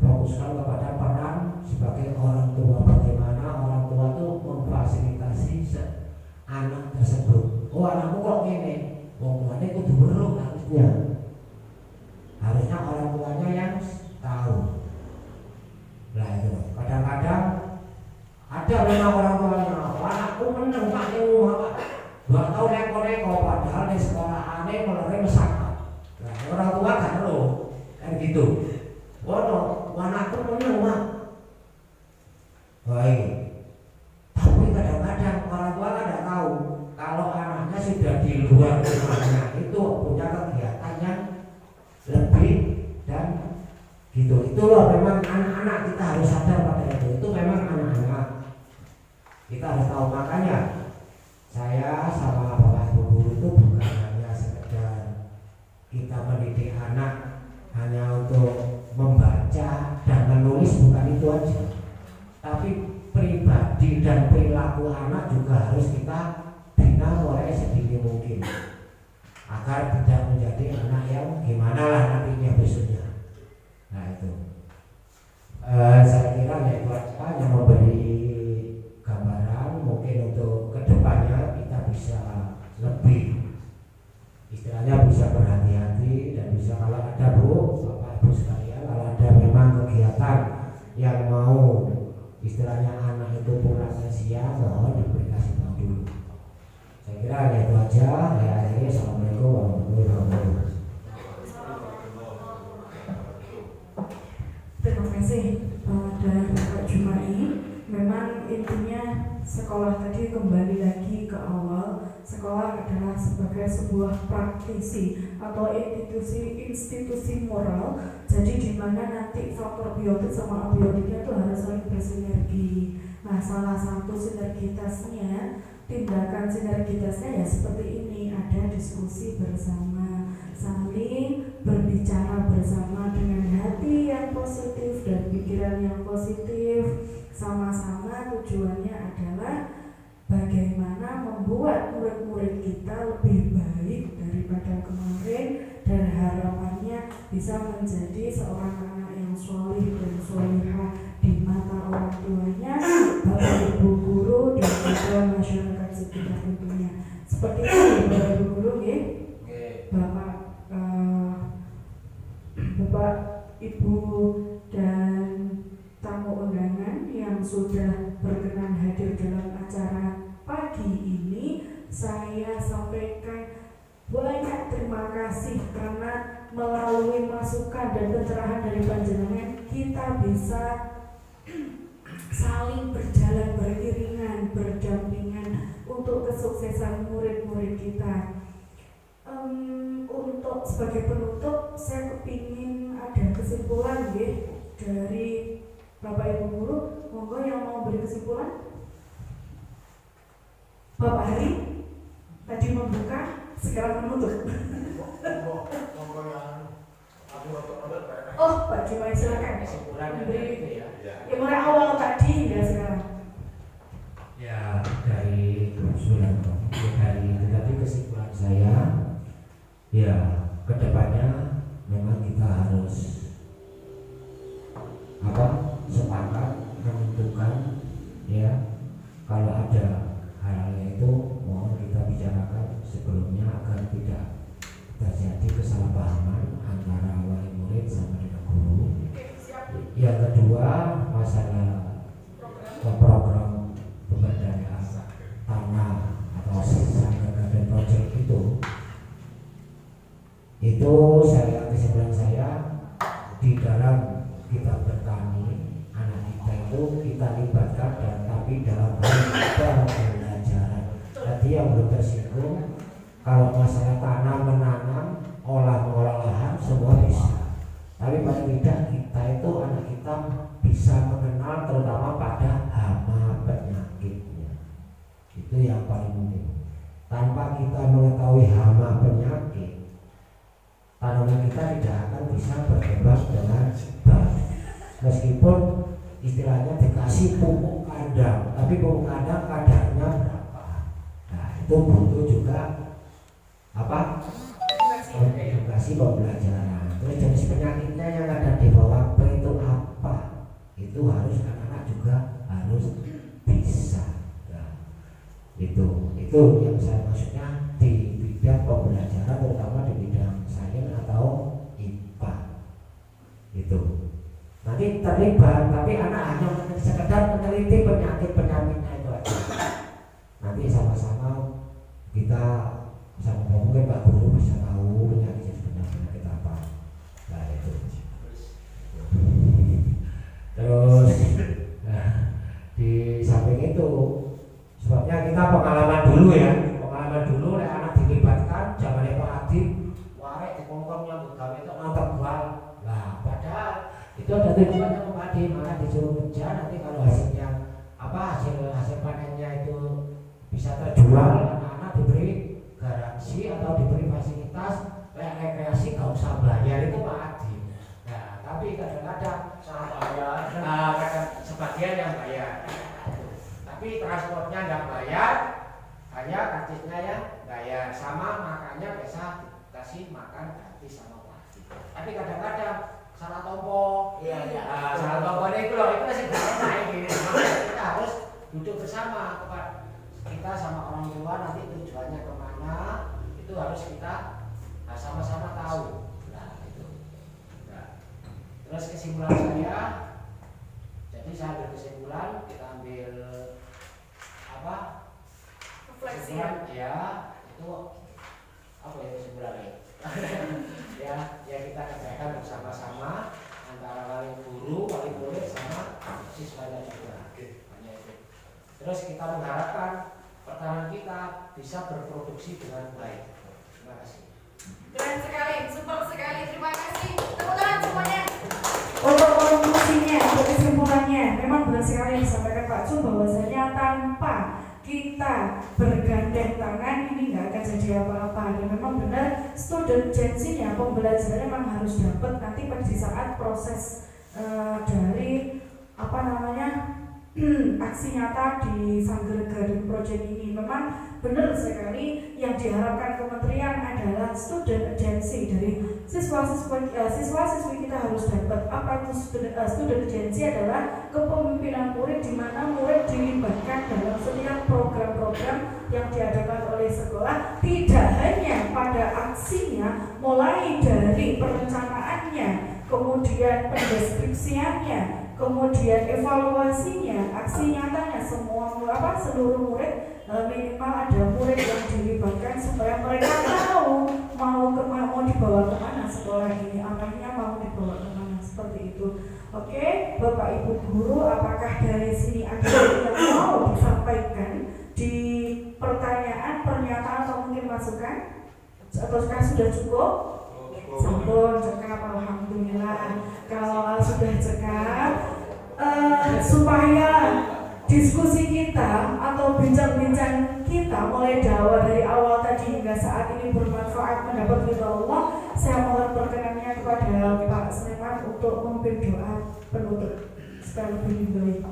fokuskan kepada peran sebagai orang tua, bagaimana orang tua itu memfasilitasi anak tersebut. Oh anakku kok gini, wong tuanya kudu weruh harusnya orang tuanya yang tahu. Nah itu kadang-kadang ada memang orang tuanya, anakku meneng Pak ning omah Pak, 2 tahun neko-neko padahal di sekolah aneh mulai mesaka. Nah orang tua kan lo kan gitu. Anakku meneng Pak. Baik. Tapi kadang-kadang orang tua kan tidak tahu kalau anaknya sudah anak-anak kita harus sadar pada itu memang anak-anak kita harus tahu. Makanya saya sama bapak ibu guru itu bukan hanya sekedar kita mendidik anak hanya untuk membaca dan menulis, bukan itu aja, tapi pribadi dan perilaku anak juga harus kita bina mulai sedini mungkin agar tidak menjadi anak yang gimana lah nantinya besoknya. Nah itu saya kira ya itu aja yang memberi gambaran mungkin untuk kedepannya kita bisa lebih istilahnya bisa berhati-hati dan bisa kalau ada Bu, Bapak Ibu sekalian, kalau ada memang kegiatan yang mau istilahnya anak itu pulang sia mohon dikasih tahu dulu. Saya kira ya itu aja. Ya akhirnya assalamualaikum warahmatullahi wabarakatuh. Terima kasih dan Pak Jumai. Memang intinya sekolah tadi kembali lagi ke awal. Sekolah adalah sebagai sebuah praktisi atau institusi moral. Jadi di mana nanti faktor biotik sama abiotiknya itu harus saling bersinergi. Nah, salah satu sinergitasnya, tindakan sinergitasnya ya seperti ini, ada diskusi bersama, saling berbicara bersama dengan hati yang positif dan pikiran yang positif. Sama-sama tujuannya adalah bagaimana membuat murid-murid kita lebih baik daripada kemarin dan harapannya bisa menjadi seorang anak yang solih dan solihah di mata orang tuanya, bapak ibu guru dan juga masyarakat sekitar tentunya. Seperti itu bapak ibu guru ya, bapak ibu dan tamu undangan yang sudah berkenan hadir dalam acara pagi ini, saya sampaikan banyak terima kasih karena melalui masukan dan pencerahan dari panjenengan kita bisa saling berjalan beriringan, berdampingan untuk kesuksesan murid-murid kita. Untuk sebagai penutup, saya kepingin ada kesimpulan ya dari Bapak Ibu Guru. Monggo yang mau beri kesimpulan. Bapak Hari tadi membuka, sekarang menutup. Oh, Pak Jumai silakan. Beri yang mulai awal tadi ya sekarang. Ya dari usulan dari tetapi kesimpulan saya ya kedepannya memang kita harus sepakat menentukan ya kalau ada hal itu mohon kita bicarakan sebelumnya agar tidak terjadi kesalahpahaman antara wali murid sama dengan guru. Yang kedua masalah program pemberdayaan tanah atau Sanggar Garden Project itu saya kesimpulan saya di dalam kita bertani anak kita itu kita libatkan dan tapi dalam hal pembelajaran. Tadi yang belum tersinggung kalau masalah tanam menanam mengolah lahan semua bisa, tapi paling tidak kita itu anak kita bisa mengenal terutama pada hama penyakitnya. Itu yang paling penting. Tanpa kita mengetahui hama penyakit, tanaman kita tidak akan bisa berkembang dengan baik. Meskipun istilahnya dikasih pupuk kandang, tapi pupuk kandang kadarnya berapa? Nah itu butuh juga edukasi pembelajaran. Terus jenis penyakitnya yang ada di bawah P itu apa? Itu harus anak-anak juga harus bisa. Nah, itu yang saya maksudnya di bidang pembelajaran terutama di bidang sains atau IPA itu. Nanti terlibat, tapi anak hanya sekedar meneliti penyakit-penyakitnya itu aja. Nanti sama-sama kita mungkin Pak Guru bisa tahu penyakit apa. Nah itu. Terus di samping itu sebabnya kita pengalaman dulu anak dilibatkan zaman Pak Adib wae dikongkong nyambut gawe itu nonton bal. Lah padahal itu ada tujuannya Pak Adib suruh kerja, nanti kalau hasilnya hasil panennya itu bisa terjual, anak-anak diberi garansi atau diberi fasilitas rekreasi, nggak usah bayar, itu Pak Adi. Nah, tapi kadang-kadang sebagian yang bayar, tapi transportnya nggak bayar, hanya karcisnya yang bayar, sama makannya biasa dikasih makan gratis sama Pak Adi. Tapi kadang-kadang salah tompo, salah tomponya itu loh, itu masih enak ini. Kita harus duduk bersama, kita sama orang tua nanti tujuannya kemana, itu harus kita sama-sama tahu. Nah itu. Nah, terus kesimpulan saya, jadi saya ambil kesimpulan, kita ambil apa? Refleksi. Kesimpulan, ya itu apa ya kesimpulannya? ya kita kerjakan bersama-sama antara wali guru, wali murid sama siswanya juga. Hanya itu. Terus kita mengharapkan pertahanan kita bisa berproduksi dengan baik. Terima kasih. Keren sekali, super sekali. Terima kasih. Tepuk tangan semuanya. Untuk konklusinya, untuk kesimpulannya, memang benar sekali yang disampaikan Pak Cum, bahwasanya tanpa kita bergandeng tangan ini nggak akan jadi apa-apa. Dan memang benar student agency-nya, pembelajarannya memang harus dapat nanti pada saat proses dari aksi nyata di Sanggar Garden Project ini. Memang benar sekali yang diharapkan kementerian adalah student agency dari siswa-siswi kita harus dapat. Apa itu student agency? Adalah kepemimpinan murid, di mana murid dilibatkan dalam setiap program-program yang diadakan oleh sekolah, tidak hanya pada aksinya, mulai dari perencanaannya, kemudian pendeskripsiannya, kemudian evaluasinya, aksi nyatanya, seluruh murid, minimal ada murid yang dilibatkan supaya mereka tahu mau dibawa kemana sekolah ini, arahnya mau dibawa kemana, seperti itu. Oke, Bapak Ibu guru, apakah dari sini ada yang mau disampaikan di pertanyaan, pernyataan atau mungkin masukan? Ataukah sudah cukup? Sampun cekap, alhamdulillah. Kalau sudah cekap, supaya diskusi kita atau bincang-bincang kita mulai dari awal tadi hingga saat ini bermanfaat, mendapat ridha Allah, saya mohon perkenannya kepada Pak Sleman untuk memimpin doa penutup sekali lebih baik.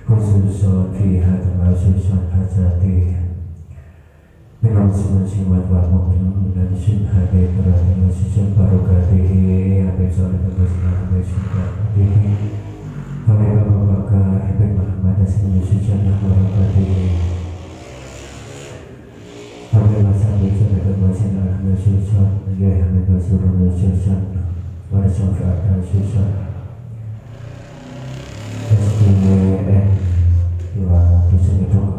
khususan fi hadal khususan hajati minal sunat wal mu'minun dan syubhati berarti khususan barokatihi habis sholat bermusnah bersyubhatihi habis Bakar habis Muhammad khususan barokatihi habis masalah bersyubhati masalah khususan ya habis surah khususan wa syafaat khususan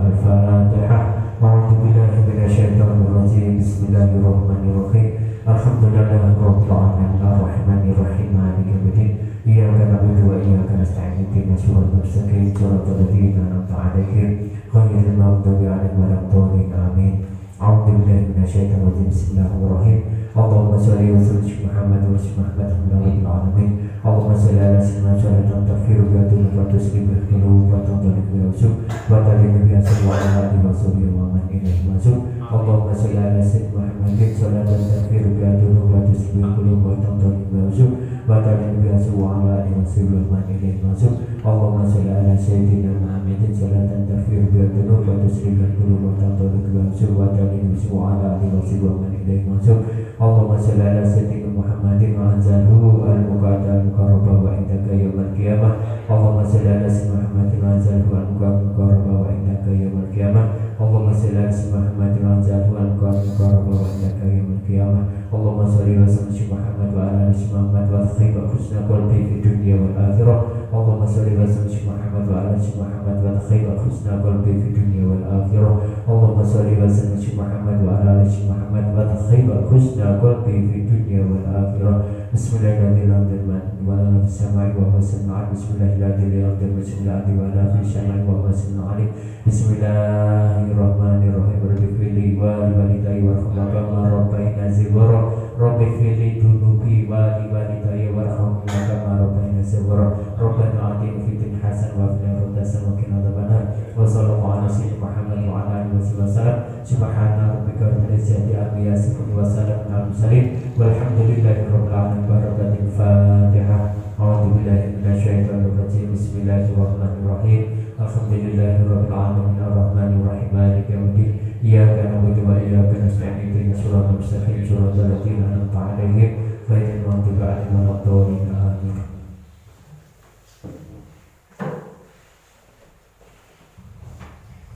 Al-Fatihah. A'udzubillahi minasyaitonirrajim. Bismillahirrahmanirrahim. Alhamdulillahirabbil alamin arrahmanir rahim maliki yaumiddin. Iyyaka na'budu wa iyyaka nasta'in. Ihdinas siratal mustaqim. Shiratal ladzina an'amta 'alaihim ghairil maghdubi 'alaihim waladdallin. Amin. A'udzubillahi minasyaitonirrajim. Bismillahirrahmanirrahim. Allahumma shalli wa sallim Muhammad wa Muhammad rabbil alamin. Allahumma shalli ala sayyidina Muhammad taghfiru bi adina wa tuslimu qulubi wa tadhlimu bi usub wa tadhlimu bi asri wa ala wa sahbihi wa man ilaihi masuk. Allahumma shalli ala sayyidina Muhammad salatan taghfiru bi adina wa tuslimu qulubi wa tadhlimu bi usub wa tadhlimu bi asri wa ala wa sahbihi wa man ilaihi masuk. Allahumma shalli ala sayyidina Muhammad salatan taghfiru bi adina wa tuslimu qulubi wa tadhlimu bi usub wa tadhlimu bi asri wa ala wa sahbihi wa man ilaihi masuk. Allahumma shalli ala sayyidina Muhammadin wa anzalhu al-muqaddas al-muqarraba wa indaka yaumil qiyamah. Allahumma shalli ala sayyidina Muhammadin wa anzalhu al-muqaddas al-muqarraba wa indaka yaumil qiyamah. Allahumma shalli ala sayyidina Muhammadin wa anzalhu al-muqaddas al-muqarraba wa indaka yaumil qiyamah. Allahumma shalli wa sallim Muhammad wa ala ali Muhammad wa khayba husna qalbi fid dunya wal akhirah. Allahumma shalli wa sallim Muhammad wa ala ali Muhammad wa khayba husna qalbi fid dunya wal akhirah. Allahumma shalli wa sallim Muhammad wa ala ali Muhammad wa khayba husna qalbi fid dunya wal akhirah. Bismillahirrahmanirrahim. Wa la samai wa wasna bismillahirrahmanirrahim. Bismillahirrahmanirrahim. Wa la samai wa wasna Bismillahirrahmanirrahim. Rabbil wa walidayya walidayya warhamhuma kama rabbayani shighara rabbi ighfir li dhunubi wa li walidayya warhamhuma kama rabbayani shighara rabbana atina fid dunya hasanah wa fil akhirati hasanah wa qina adzabannar wa sallallahu ala sayyidina Muhammad wa ala alihi wasallam subhana rabbika rabbil izzati amma yasifun wa salamun alal mursalin walhamdulillahi rabbil alamin barakatul fatihah a'udzu billahi minasyaitonir rajim bismillahirrahmanirrahim alhamdulillahi rabbil alamin arrahmanir rahim maliki yaumiddin iyyaka na'budu wa iyyaka nasta'in ihdinas siratal mustaqim siratal ladzina an'amta 'alaihim ghairil maghdubi 'alaihim waladdallin amin.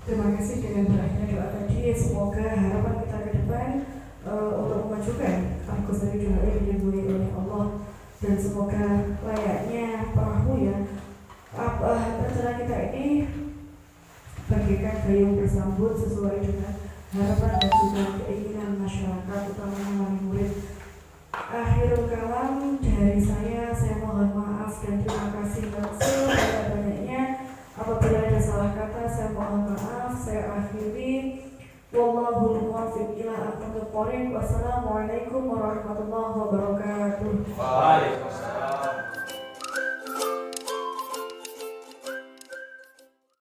Terima kasih dengan berakhirnya doa tadi. Semoga harapan kita ke depan untuk memajukan Al-Quds dari doa ini diridhoi oleh Allah, dan semoga layaknya perahu ya acara kita ini bagaikan gayung bersambut sesuai dengan harapan dan juga keinginan masyarakat, utamanya wali murid. Akhirul kalam dari saya mohon maaf dan terima kasih sebanyak-banyaknya. Apabila ada salah kata, saya mohon maaf. Saya akhiri. Wallahul muwaffiq ila aqwamit thoriq. Wassalamualaikum warahmatullahi wabarakatuh. Waalaikumsalam.